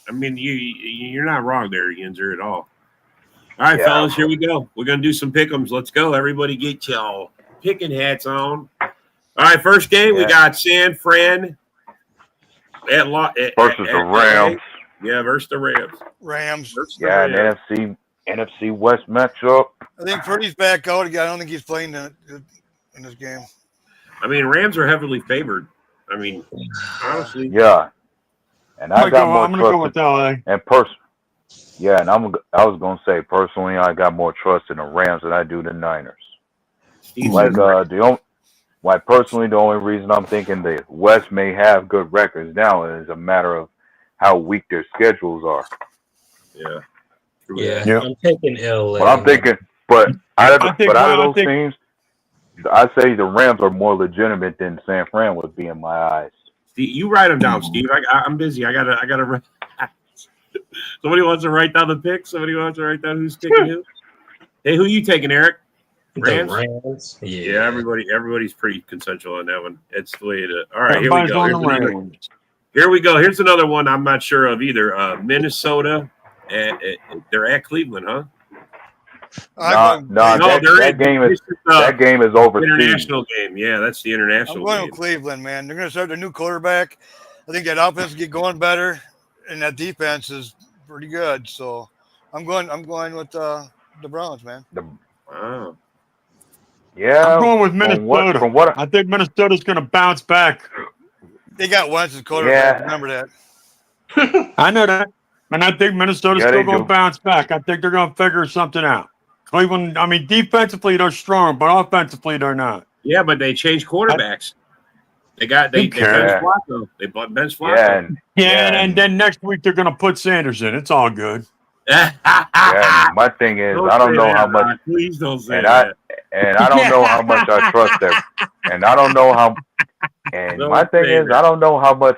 I mean, you're not wrong there, Yinzer, at all. All right, fellas, here we go. We're gonna do some pick'ems. Let's go. Everybody, get y'all picking hats on. All right, first game we got San Fran versus the Rams. Yeah, versus the Rams. Rams. An NFC West matchup. I think Purdy's back out again. I don't think he's playing in this game. I mean, Rams are heavily favored. I mean, honestly. Yeah. And I got more I'm gonna go with LA. And and I was gonna say personally, I got more trust in the Rams than I do the Niners. Personally, the only reason I'm thinking the West may have good records now is a matter of how weak their schedules are. Yeah. Yeah. I'm taking LA. But I'm thinking, out of those teams, I say the Rams are more legitimate than San Fran would be in my eyes. You write them down, Steve. I'm busy. I gotta write. Somebody wants to write down the pick. Somebody wants to write down who's picking who. Hey, who you taking, Eric? Rams? The Rams. Yeah, everybody's pretty consensual on that one. It's the way it is. All right, here we go. Here we go. Here's another one I'm not sure of either. Minnesota. They're at Cleveland, huh? That game is overseas. International game. Yeah, that's the international I'm going game. with Cleveland, man. They're going to start their new quarterback. I think that offense will get going better, and that defense is pretty good. So I'm going with the Browns, man. Wow. Yeah, I'm going with Minnesota. I think Minnesota's going to bounce back. They got Wentz as quarterback. Yeah. Remember that. I know that. And I think Minnesota's still going to bounce back. I think they're going to figure something out. Cleveland, I mean, defensively they're strong, but offensively they're not. Yeah, but they changed quarterbacks. They benched Flacco. They benched Flacco. And then next week they're going to put Sanders in. It's all good. My thing is, I don't know how much. Please don't say that. And I don't know how much I trust them. And I don't know how. And my thing is, I don't know how much.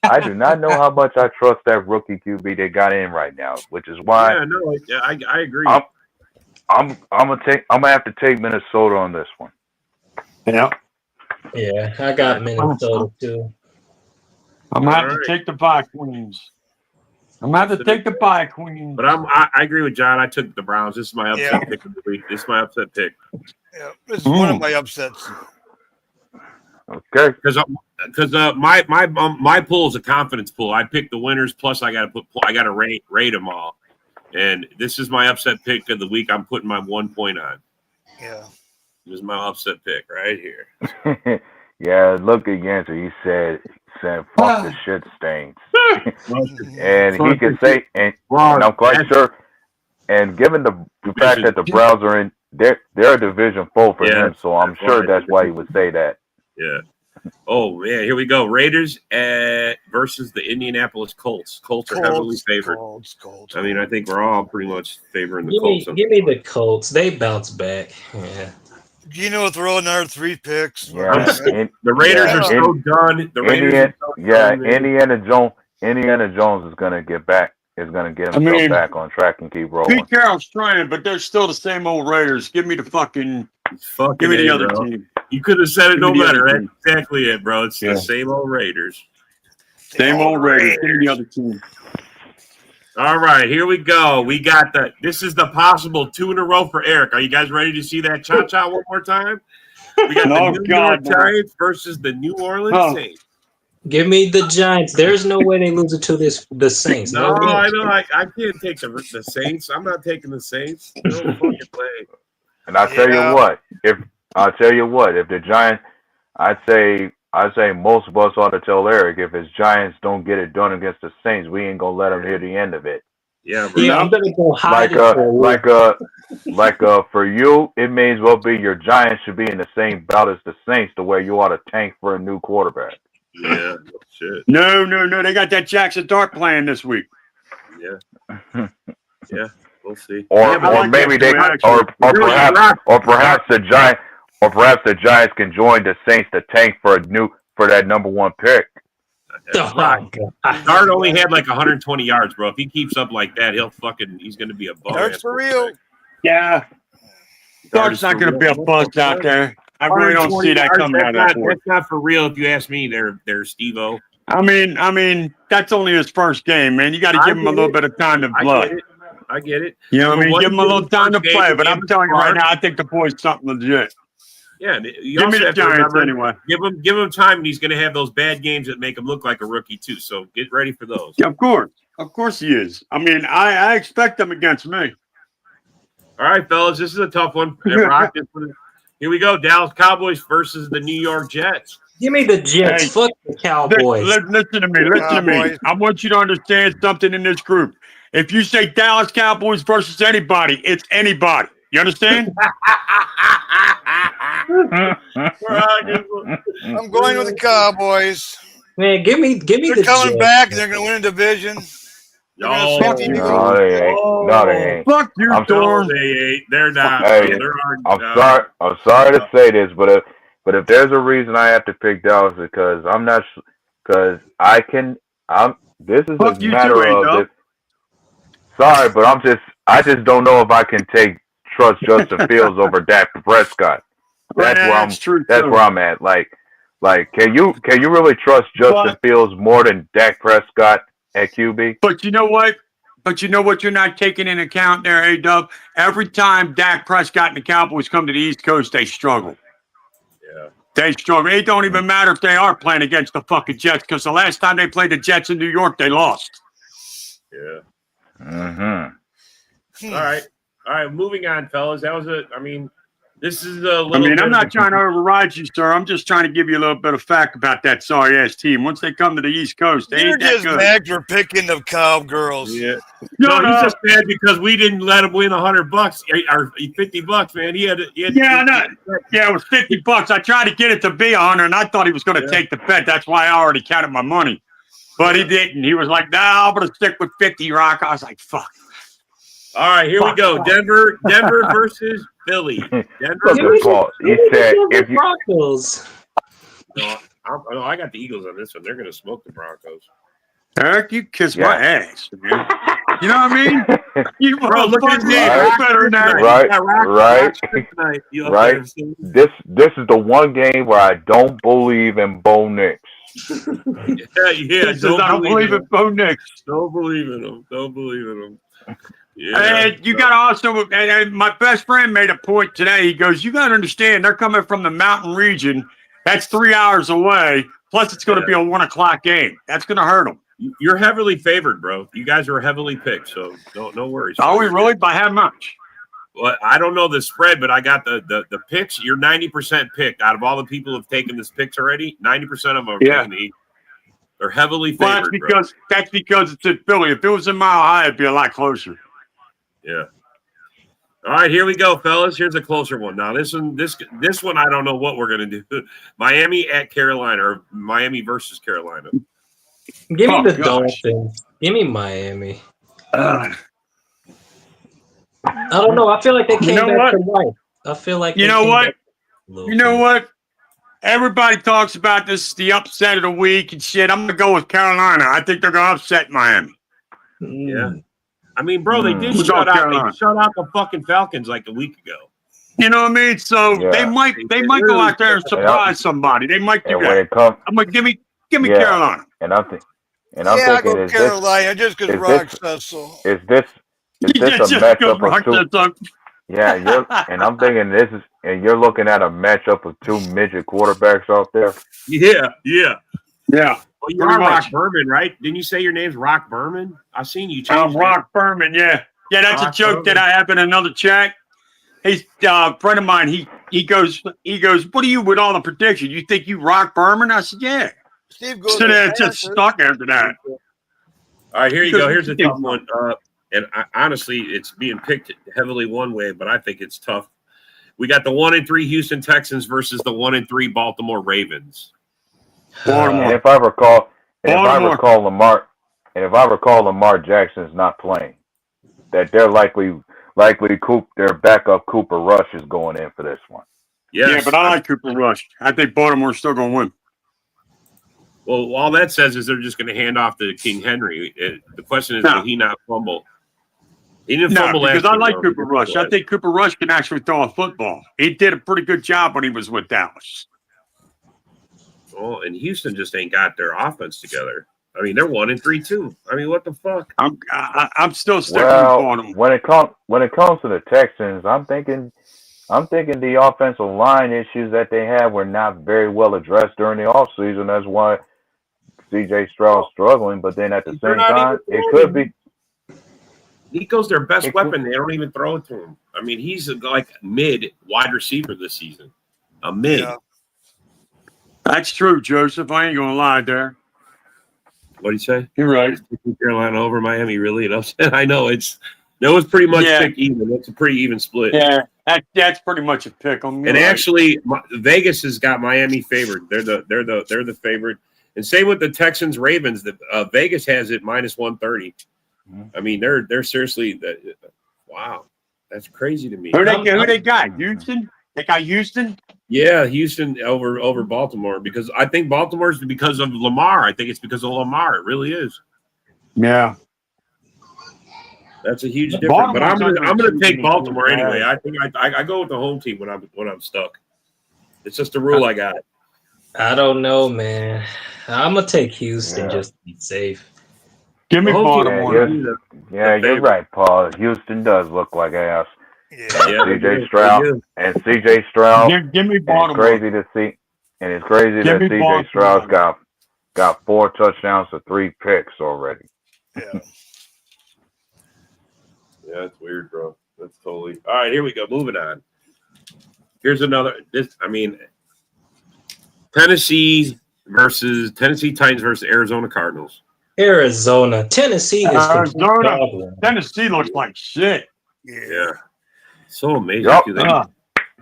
I do not know how much I trust that rookie QB they got in right now, which is why. Yeah, no, I agree. I'm gonna have to take Minnesota on this one. Yeah. Yeah, I got Minnesota too. I'm gonna have to take the Vikings. I'm gonna have to take the Vikings. But I agree with John. I took the Browns. This is my upset pick of the week. This is my upset pick. Yeah, this is one of my upsets. Okay. Because my pool is a confidence pool. I picked the winners. Plus, I got to rate them all. And this is my upset pick of the week. I'm putting my 1 point on. Yeah. This is my upset pick right here. Yeah, look at Yancer. He said, fuck the shit stains. And he can say, and I'm quite sure. and given the fact that the Browns are in, they're a division foe for him, so I'm sure that's why he would say that. Yeah. Oh man, here we go. Raiders versus the Indianapolis Colts. Colts are heavily favored. Colts. I mean, I think we're all pretty much favoring the Give Colts. me the Colts. They bounce back. Yeah. Gino throw another 3 picks. Yeah, the Raiders are so done. The Raiders are so done, Indiana Jones is gonna get back. Is gonna get himself back on track and keep rolling. Pete Carroll's trying, but they're still the same old Raiders. Give me the fucking give me the other team. You could have said it no better. That's exactly it, bro. It's the same old Raiders. Same old Raiders. Give me the other team. All right, here we go. We got this is the possible 2 in a row for Eric. Are you guys ready to see that cha-cha one more time? We got the New York Giants versus the New Orleans Saints. Give me the Giants. There's no way they lose it to the Saints. No, I know. I can't take the Saints. I'm not taking the Saints. No fucking way. And I'll tell you what, if the Giants, I'd say most of us ought to tell Eric, if his Giants don't get it done against the Saints, we ain't gonna let them hear the end of it. Yeah, bro. Yeah, I'm gonna go hide for you, it may as well be your Giants should be in the same bout as the Saints, the way you ought to tank for a new quarterback. Yeah, shit. No. They got that Jackson Dart playing this week. Yeah. Yeah, we'll see. Or maybe they or perhaps the Giants can join the Saints to tank for that number 1 pick. Dart only had like 120 yards, bro. If he keeps up like that, he's gonna be a bust. Dart's for real. Yeah. Dart's not gonna be a bust out there. I really don't see that coming out of that. That's not for real, if you ask me. There, Steve-O. I mean, that's only his first game, man. You got to give him a little bit of time to blood. I get it. You know what I mean? Give him a little time to play. But I'm telling you right now, I think the boy's something legit. Yeah, give me the Giants anyway. Give him time, and he's going to have those bad games that make him look like a rookie too. So get ready for those. Yeah, of course he is. I mean, I expect them against me. All right, fellas, this is a tough one. Here we go. Dallas Cowboys versus the New York Jets. Give me the Jets. Hey, fuck the Cowboys. Listen to me. I want you to understand something in this group. If you say Dallas Cowboys versus anybody, it's anybody. You understand? I'm going with the Cowboys. Man, give me they're the coming Jets. back. They're going to win a division. No, they ain't. Fuck you, Dorn. They're not. Hey, I'm sorry to say this, but if there's a reason I have to pick Dallas, because I'm not, because this is Fuck a matter of this. Sorry, but I just don't know if I can trust Justin Fields over Dak Prescott. That's where I'm at. Like, can you really trust Justin Fields more than Dak Prescott at QB? But you know what? You're not taking into account there, A-Dub? Every time Dak Prescott and the Cowboys come to the East Coast, they struggle. Yeah. They struggle. It don't even matter if they are playing against the fucking Jets, because the last time they played the Jets in New York, they lost. Yeah. Mm-hmm. All right. Moving on, fellas. That was this is a little. I'm not trying to override you, sir. I'm just trying to give you a little bit of fact about that sorry ass team. Once they come to the East Coast, they ain't that good. You're just mad for picking the Cowgirls. Yeah. No, he's just mad because we didn't let him win $100 or $50, man. He had it was $50. I tried to get it to be 100, and I thought he was going to take the bet. That's why I already counted my money, but he didn't. He was like, "Nah, I'm going to stick with 50, Rock." I was like, "Fuck." All right, here we go. Denver versus Philly. Denver. He said, "If you." Broncos. No, I got the Eagles on this one. They're going to smoke the Broncos. Eric, you kiss my ass, man. You know what I mean? You look at me. Better than that. Right. This is the one game where I don't believe in Bo Nix. Yeah. Don't believe in Bo Nix. Don't believe in him. Yeah. And you got to also, and my best friend made a point today. He goes, "You got to understand, they're coming from the mountain region. That's 3 hours away. Plus, it's going to be a 1:00 game. That's going to hurt them." You're heavily favored, bro. You guys are heavily picked, so no worries. Are we really? By how much? Well, I don't know the spread, but I got the picks. You're 90% picked out of all the people who've taken this picks already. 90% of them are taking the Eagles. They're heavily favored. Well, that's because it's in Philly. If it was in Mile High, it'd be a lot closer. Yeah. All right, here we go, fellas. Here's a closer one. Now, this one, I don't know what we're gonna do. Miami at Carolina, or Miami versus Carolina. Give me the gosh. Dolphins. Give me Miami. I don't know. I feel like they came know back what? to life. I feel like You they know came what? back a little You know bit. what? Everybody talks about this, the upset of the week and shit. I'm gonna go with Carolina. I think they're gonna upset Miami. Yeah. I mean, bro, they did We'll go shut out. Carolina. They shut out the fucking Falcons like a week ago. You know what I mean? So Yeah. they might go out there and surprise somebody. They might do And when that. it comes, I'm like, give me Yeah. Carolina. and I'm thinking, I go is Carolina just because is Rock this- says so. this is this a Just matchup go of two? rock this up. Yeah, and I'm thinking you're looking at a matchup of two midget quarterbacks out there. Yeah. Yeah. Well, you Pretty are much. Rock Berman, right? Didn't you say your name's Rock Berman? I've seen you change. Rock Berman, yeah. Yeah, that's Rock a joke Berman. that I have in another chat. He's a friend of mine. He goes, what are you with all the predictions? You think you Rock Berman? I said, yeah. Steve goes So to then the just Panthers. stuck after that. All right, here you Because go. Here's a he- tough one. Honestly, it's being picked heavily one way, but I think it's tough. We got the 1-3 Houston Texans versus the 1-3 Baltimore Ravens. Baltimore. And if I recall, Baltimore. Lamar Jackson's not playing, that they're likely their backup Cooper Rush is going in for this one. Yes. Yeah, but I like Cooper Rush. I think Baltimore's still going to win. Well, all that says is they're just going to hand off to King Henry. The question is, will he not fumble? He didn't No, fumble because last I year, like though. Cooper Rush. I think Cooper Rush can actually throw a football. He did a pretty good job when he was with Dallas. Oh, and Houston just ain't got their offense together. I mean, they're 1-3 too. I mean, what the fuck? I'm still sticking with Well, Baltimore. when it comes to the Texans, I'm thinking the offensive line issues that they had were not very well addressed during the offseason. That's why C.J. Stroud's struggling. But then at the They're same not time, even it could be. Nico's their best It weapon. They don't even throw it to him. I mean, he's like mid wide receiver this season. A mid. Yeah. That's true, Joseph. I ain't going to lie there. What do you say? You're right. Carolina over Miami, really? You know, I know it's pretty much pick even. It's a pretty even split. Yeah, that's pretty much a pick. And actually, Vegas has got Miami favored. They're the favorite. And same with the Texans Ravens. Vegas has it minus 130. I mean, they're seriously. Wow, that's crazy to me. Who they got? Houston. They got Houston. Yeah, Houston over Baltimore because I think Baltimore's because of Lamar. I think it's because of Lamar. It really is. Yeah, that's a huge difference. But I'm gonna take Baltimore Yeah. anyway. I think I go with the home team when I'm stuck. It's just a rule I got. I don't know, man. I'm gonna take Houston just to be safe. Give me The home team- Baltimore. You're right, Paul. Houston does look like ass. Yeah. Yeah, they C.J. do. Stroud They do. and C.J. Stroud. Give me And Baltimore. it's crazy to see. And it's crazy Give that me C.J. Baltimore. Stroud's got 4 touchdowns to 3 picks already. Yeah. Yeah, that's weird, bro. That's totally all right. Here we go. Moving on. Here's another. Tennessee Titans versus Arizona Cardinals. Arizona, Tennessee is Arizona. Tennessee looks like shit. Yeah, so amazing. Yup. too.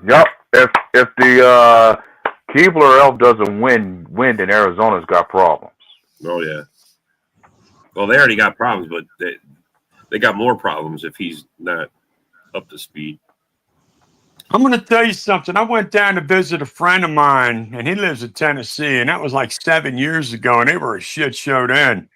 Yup. If the Keebler elf doesn't win, then Arizona's got problems. Oh yeah. Well, they already got problems, but they got more problems if he's not up to speed. I'm going to tell you something. I went down to visit a friend of mine, and he lives in Tennessee, and that was like 7 years ago, and they were a shit show then.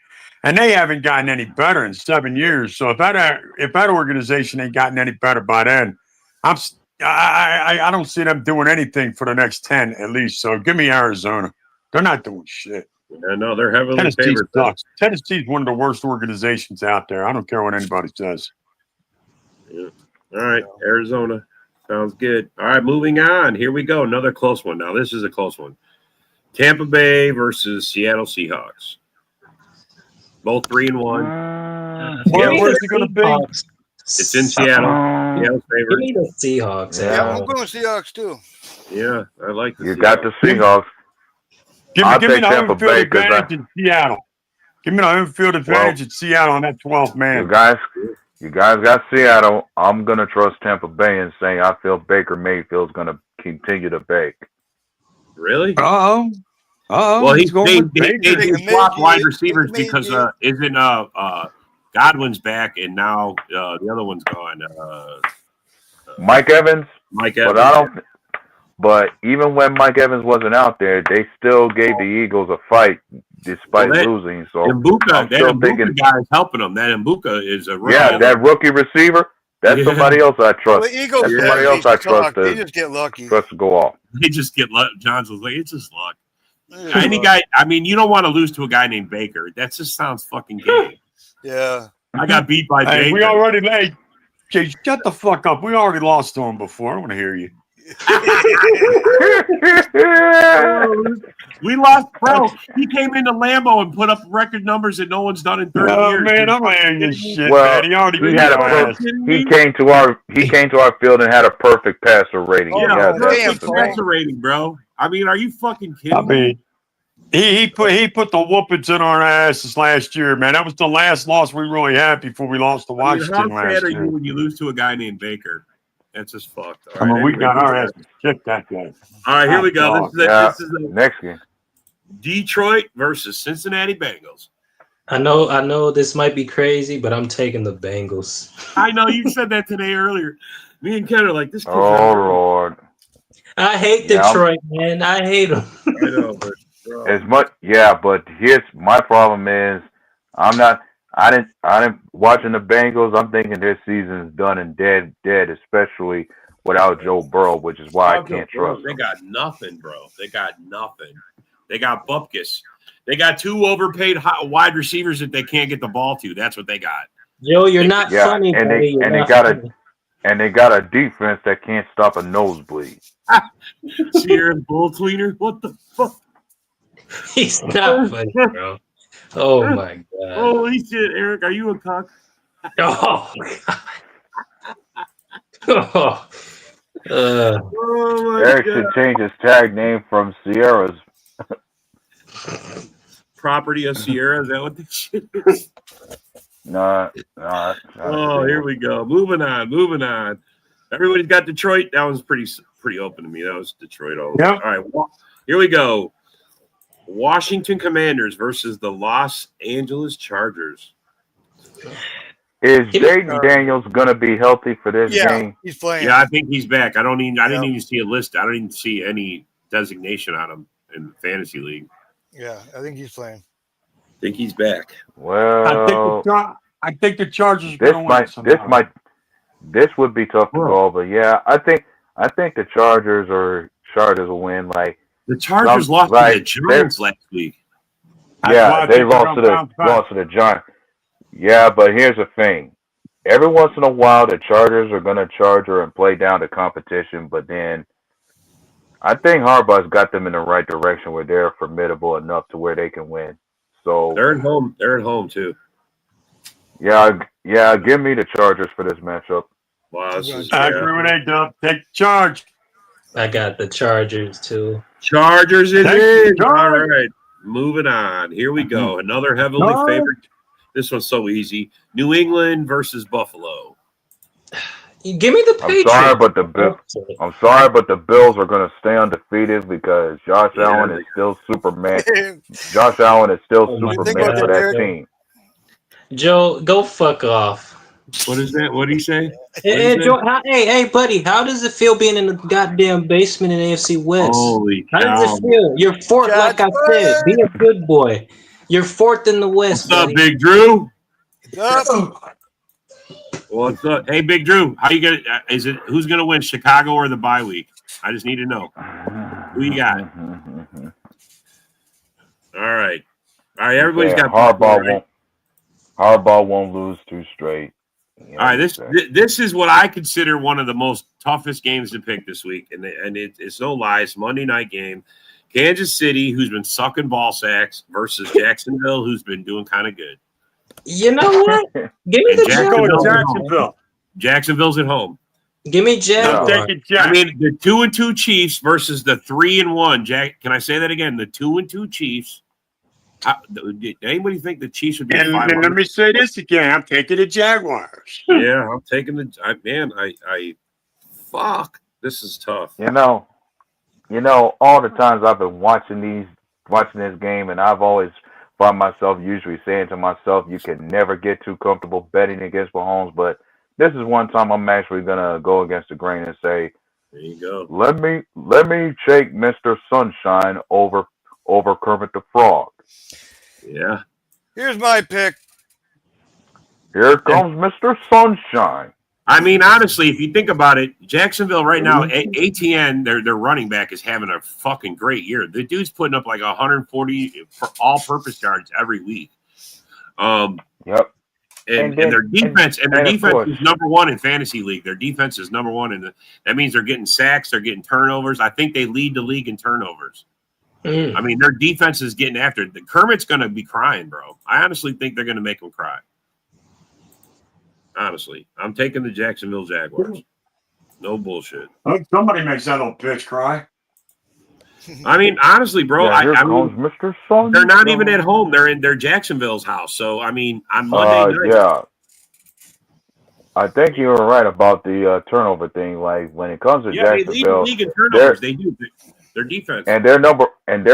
And they haven't gotten any better in 7 years. So if that organization ain't gotten any better by then, I don't see them doing anything for the next 10 at least. So give me Arizona. They're not doing shit. Yeah, no, they're heavily Tennessee favored. sucks. Tennessee's one of the worst organizations out there. I don't care what anybody says. Yeah. All right, Arizona. Sounds good. All right, moving on. Here we go. Another close one. Now, this is a close one. Tampa Bay versus Seattle Seahawks. Both 3-1. Where's it going to be? It's in Seattle. Seattle's Give favorite. me the Seahawks. Yeah, I'm going with Seahawks too. Yeah, I like the You Seahawks. got the Seahawks. Give I'll me take the Tampa home Bay field 'cause advantage in Seattle. Give me the home field advantage in Seattle on that 12th You man. guys, You guys got Seattle. I'm gonna trust Tampa Bay and say I feel Baker Mayfield's gonna continue to bake. Really? Uh-oh. Well, He's going with they Baker. do swap wide receivers because isn't Godwin's back and now the other one's gone. Mike Evans. Mike But Evans. I don't. But even when Mike Evans wasn't out there, they still gave the Eagles a fight despite losing. So Mbuka, that Mbuka guy is helping them. That Mbuka is a rookie. Yeah, that rookie receiver. That's somebody else I trust. Well, the Eagles, that's somebody else I trust. They just get lucky. Trust to go off. They just get luck. Johnson's like, it's just luck. Any guy, I mean, you don't want to lose to a guy named Baker. That just sounds fucking gay. Yeah. I got beat by Baker. We already made. Jay, shut the fuck up. We already lost to him before. I want to hear you. We lost, bro. He came into Lambeau and put up record numbers that no one's done in 30 years. Man, I'm hearing this shit, well, man. He came to our field and had a perfect passer rating. Yeah, perfect passer rating, bro. I mean, are you fucking kidding me? He put the whoopings in our asses last year, man. That was the last loss we really had before we lost to Washington how sad are you when you lose to a guy named Baker? That's just fucked. All right, we got our asses kicked that game. All right, here we go. This is the next game. Detroit versus Cincinnati Bengals. I know this might be crazy, but I'm taking the Bengals. I know you said that today earlier. Me and Ken are like, this kid's Lord. I hate Detroit, man. I hate them. I know, but as much, but here's my problem is I didn't watching the Bengals. I'm thinking their season's done and dead, especially without Joe Burrow, which is why I can't trust them. They got nothing, bro. They got nothing. They got Bupkis. They got two overpaid wide receivers that they can't get the ball to. That's what they got. Joe, you're not funny, and buddy. they got a defense that can't stop a nosebleed. Sierra Bull Cleaner? What the fuck? He's not funny, bro. Oh my god. Holy shit, Eric, are you a cock? Oh god. Eric should change his tag name from Sierra's. Property of Sierra, is that what this shit is? No. Oh, here we go. Moving on. Everybody's got Detroit. That was pretty open to me. That was Detroit. All right, here we go. Washington Commanders versus the Los Angeles Chargers. Is Jaden Daniels gonna be healthy for this game? He's playing. Yeah, I think he's back. I didn't even see a list. I don't even see any designation on him in fantasy league. Yeah, I think he's playing. I think he's back. Well, I think the Chargers are going to win. This would be tough to call, but yeah, I think the Chargers will win. Like the Chargers lost to the Giants last week. Yeah, they lost to the Giants. Yeah, but here's the thing. Every once in a while, the Chargers are going to charger and play down the competition, but then I think Harbaugh's got them in the right direction where they're formidable enough to where they can win. So they're at home. They're at home too. Yeah. Give me the Chargers for this matchup. Wow, I agree with that, Dub. Take charge. I got the Chargers too. Chargers it is. All right, moving on. Here we go. Another heavily favored. This one's so easy. New England versus Buffalo. Give me the Patriots. I'm sorry, but the Bills are going to stay undefeated because Josh Allen is still Superman. Josh Allen is still Superman for that team. Joe, go fuck off. What is that? What did he say? Hey, Joe, hey, buddy, how does it feel being in the goddamn basement in AFC West? Holy cow. How does it feel? You're fourth, like I said. Be a good boy. You're fourth in the West. What's up, Big Drew? What's up? Hey, Big Drew, how you gonna? Who's gonna win, Chicago or the bye week? I just need to know. Who you got? All right. Everybody's got Harbaugh won't lose 2 straight. All right, this is what I consider one of the most toughest games to pick this week, and it's no lie. It's Monday night game. Kansas City, who's been sucking ball sacks, versus Jacksonville, who's been doing kind of good. You know what? Give me the Jacksonville. Jacksonville's at home. Give me Jacksonville. I mean, the 2-2 Chiefs versus the 3-1 Jack. Can I say that again? The 2-2 Chiefs Did anybody think the Chiefs would be And 500? let me say this again. I'm taking the Jaguars. Yeah, I'm taking I fuck. This is tough. You know, all the times I've been watching this game, and I've always found myself usually saying to myself, you can never get too comfortable betting against Mahomes, but this is one time I'm actually gonna go against the grain and say, There you go. let me take Mr. Sunshine over Kermit the Frog. Yeah. Here's my pick. Here comes Mr. Sunshine. I mean, honestly, if you think about it, Jacksonville right now, ATN, their running back is having a fucking great year. The dude's putting up like 140 for all-purpose yards every week. Yep. And their defense is number one in fantasy league. Their defense is number one, and that means they're getting sacks, they're getting turnovers. I think they lead the league in turnovers. I mean, their defense is getting after it. Kermit's going to be crying, bro. I honestly think they're going to make him cry. Honestly, I'm taking the Jacksonville Jaguars. No bullshit. Somebody makes that little bitch cry. I mean, honestly, bro, Yeah, I mean, Mr. Sunshine. they're not even at home. They're in their Jacksonville's house. So, I mean, on Monday night. Yeah. I think you were right about the turnover thing. Like when it comes to Jacksonville, they lead the league in turnovers. They do. Their defense. And they're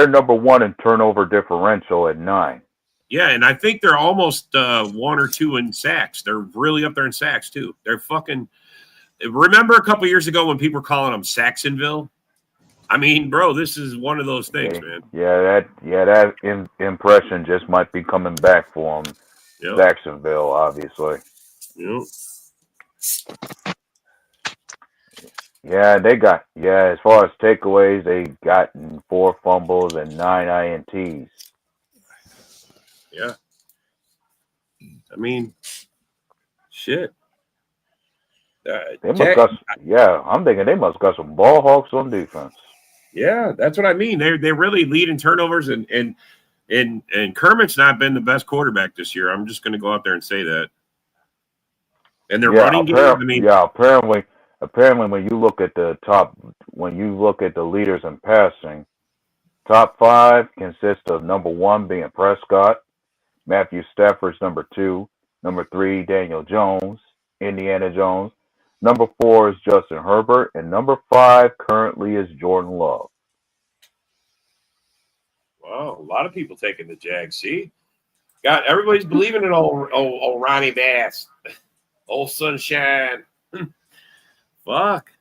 number one in turnover differential at 9. Yeah, and I think they're almost 1 or 2 in sacks. They're really up there in sacks too. They're fucking. Remember a couple years ago when people were calling them Saxonville? I mean, bro, this is one of those things, man. Yeah, that impression just might be coming back for them. Yep. Jacksonville, obviously. Yep. Yeah, as far as takeaways, they gotten 4 fumbles and 9 INTs. Yeah. I mean, shit. I'm thinking they must got some ball hawks on defense. Yeah, that's what I mean. They really lead in turnovers, and Kermit's not been the best quarterback this year. I'm just going to go out there and say that. And their running game. I mean, apparently, when you look at the leaders in passing, top 5 consists of number 1 being Prescott, Matthew Stafford's number 2, number 3 Daniel Jones, Indiana Jones, number 4 is Justin Herbert, and number 5 currently is Jordan Love. Wow, a lot of people taking the Jags. See, everybody's believing in old Ronnie Bass, old Sunshine. Fuck.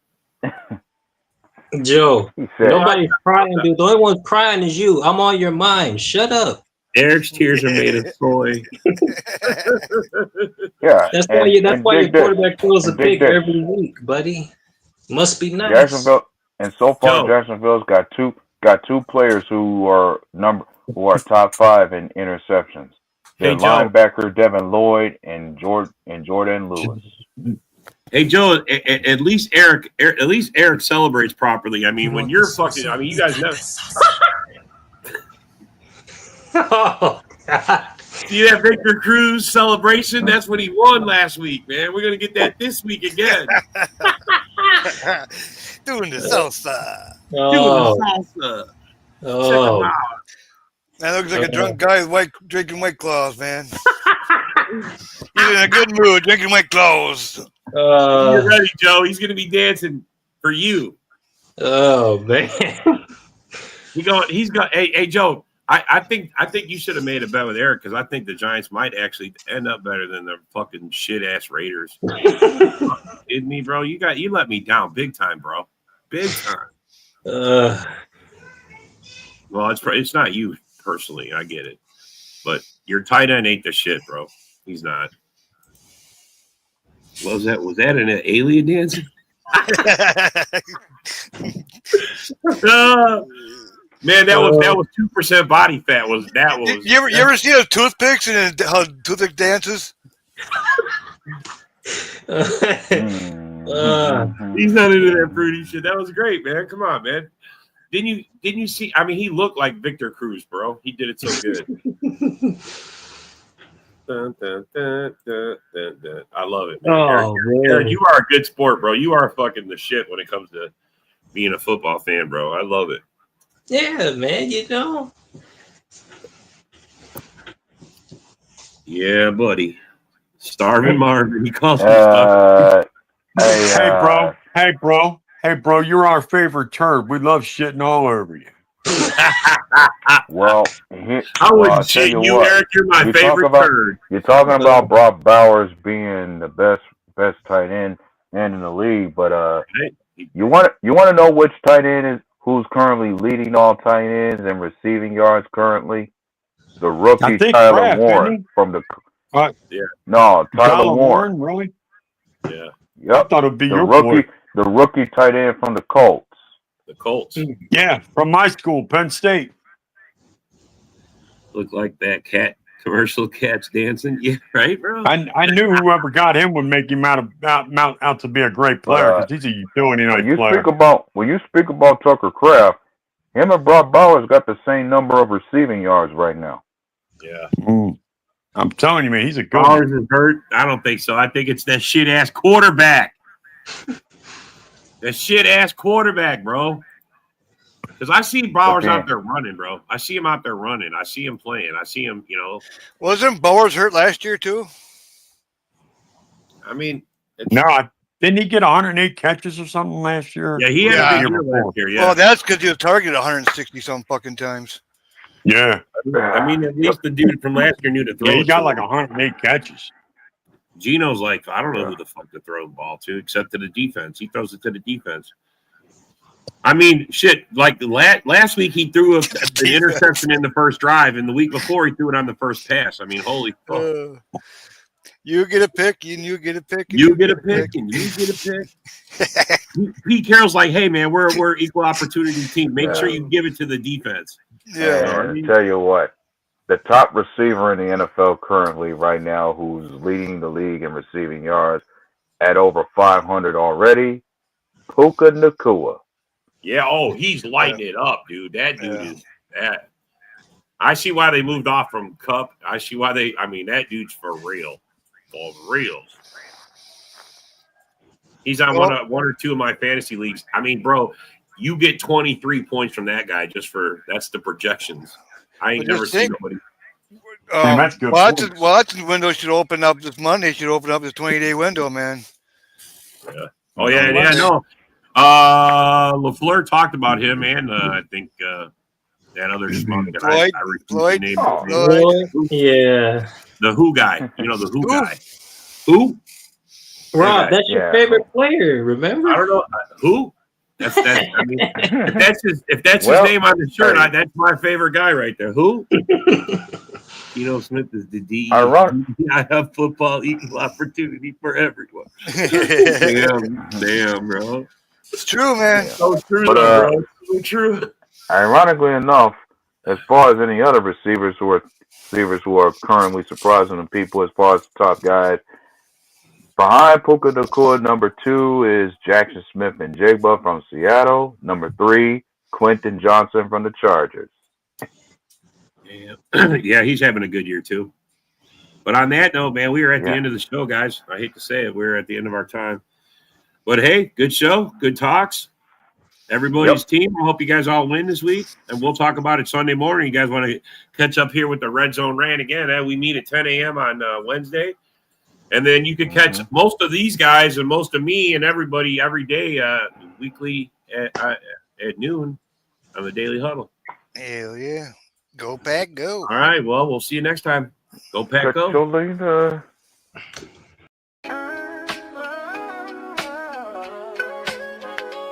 Joe, nobody's crying, dude. The only one crying is you. I'm on your mind. Shut up. Eric's tears are made of soy. Yeah, that's why your quarterback throws a pick every week, buddy. Must be nice. Jacksonville, and so far Jacksonville's got two players who are top 5 in interceptions. Their linebacker Devin Lloyd and Jordan Lewis. Hey Joe, at least Eric celebrates properly. I mean, when you're fucking, I mean, you guys know. Oh, God. See that Victor Cruz celebration? That's what he won last week, man. We're gonna get that this week again. Doing the salsa. Oh. Doing the salsa. Oh. That looks like a drunk guy drinking White Claws, man. He's in a good mood, drinking White Claws. You're ready, Joe. He's gonna be dancing for you. Oh man. He's got. Hey, Joe. I think you should have made a bet with Eric because I think the Giants might actually end up better than the fucking shit ass Raiders. Kidding me, bro? You let me down big time, bro. Big time. Well, it's not you personally. I get it, but your tight end ain't the shit, bro. He's not. Was that an alien dancing? Man, that was 2% body fat. You ever see those toothpicks and how toothpick dances? He's not into that fruity shit. That was great, man. Come on, man. Didn't you see? I mean, he looked like Victor Cruz, bro. He did it so good. Dun, dun, dun, dun, dun, dun. I love it, man. Oh, Eric, you are a good sport, bro. You are fucking the shit when it comes to being a football fan, bro. I love it. Yeah, man, you know. Yeah, buddy. Starving Marvin. He calls me stuff. Hey, bro. You're our favorite turd. We love shitting all over you. Well, I wouldn't shit you, Eric. You're my favorite turd. You're talking about Brock Bowers being the best tight end in the league, but you want to know which tight end is who's currently leading all tight ends and receiving yards currently? The rookie Tyler Warren from the Tyler Warren. Really? Yeah. Yep. I thought it'd be your boy. The rookie tight end from the Colts. The Colts. Yeah, from my school, Penn State. Look like that commercial cat's dancing. Yeah, right, bro. I knew whoever got him would make him out to be a great player because he's a utility player. When you speak about Tucker Kraft, him and Brock Bowers got the same number of receiving yards right now. Yeah. I'm telling you, man, he's a good Bowers is hurt. I don't think so. I think it's that shit ass quarterback. That shit ass quarterback, bro. Because I see Bowers out there running, bro. I see him out there running. I see him playing. I see him, Wasn't Bowers hurt last year too? I mean, didn't he get 108 catches or something last year? Yeah, he had a good year last year. Yeah. Well, that's because he was targeted 160 some fucking times. Yeah. I mean, at least the dude from last year knew to throw. Yeah, he got like 108 catches. Gino's like, I don't know who the fuck to throw the ball to except to the defense. He throws it to the defense. I mean, shit, like last week he threw the interception in the first drive, and the week before he threw it on the first pass. I mean, holy fuck. You get a pick, and you get a pick. And you get a pick, and you get a pick. Pete Carroll's like, hey, man, we're equal opportunity team. Make sure you give it to the defense. Yeah. I tell you what, the top receiver in the NFL currently right now who's leading the league in receiving yards at over 500 already, Puka Nacua. Yeah, he's lighting it up, dude. That dude is that. I see why they moved off from Cup. I see why that dude's for real. For real. He's on one or two of my fantasy leagues. I mean, bro, you get 23 points from that guy that's the projections. I ain't never seen nobody. That's good. Watson's window should open up this Monday. Should open up this 20-day window, man. Yeah. Oh, yeah, no. LaFleur talked about him, and I think that other schmuck that I refuse to name. Yeah. The Who guy. You know the Who guy. Who? Rob, that's your favorite player, remember? I don't know. Who? That's I mean, if that's his name on the shirt, that's my favorite guy right there. Who? Smith is the D. I have football equal opportunity for everyone. Damn, bro. It's true, man. So true, bro. So true. Ironically enough, as far as any other receivers who are currently surprising the people as far as the top guys, behind Puka Nacua, number 2 is Jackson Smith and Jigba from Seattle. Number 3, Quentin Johnson from the Chargers. Yeah, he's having a good year too. But on that note, man, we are at the end of the show, guys. I hate to say it, we're at the end of our time. But hey, good show, good talks. Everybody's team. I hope you guys all win this week, and we'll talk about it Sunday morning. You guys want to catch up here with the Red Zone Rant again? We meet at 10 a.m. on Wednesday. And then you can catch most of these guys and most of me and everybody every day, weekly at noon on the Daily Huddle. Hell yeah. Go Pack, go. All right. Well, we'll see you next time. Go Pack, go.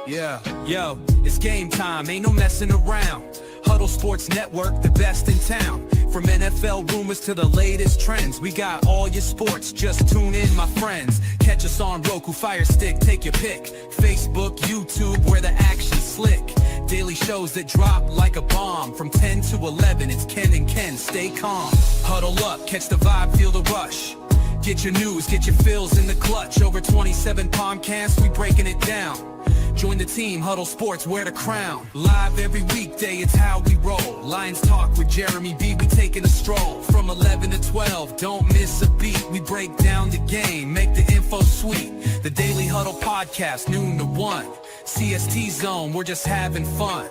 Yeah, yo, it's game time. Ain't no messing around. Huddle Sports Network, the best in town. From NFL rumors to the latest trends, we got all your sports. Just tune in, my friends. Catch us on Roku, Fire Stick, take your pick. Facebook, YouTube, where the action's slick. Daily shows that drop like a bomb. From 10 to 11, it's Ken and Ken. Stay calm. Huddle up, catch the vibe, feel the rush. Get your news, get your fills in the clutch. Over 27 podcasts, we breaking it down. Join the team, Huddle Sports, wear the crown. Live every weekday, it's how we roll. Lions Talk with Jeremy B, we taking a stroll. From 11 to 12, don't miss a beat. We break down the game, make the info sweet. The Daily Huddle Podcast, noon to 1. CST Zone, we're just having fun.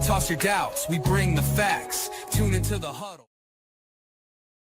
Toss your doubts, we bring the facts. Tune into the Huddle.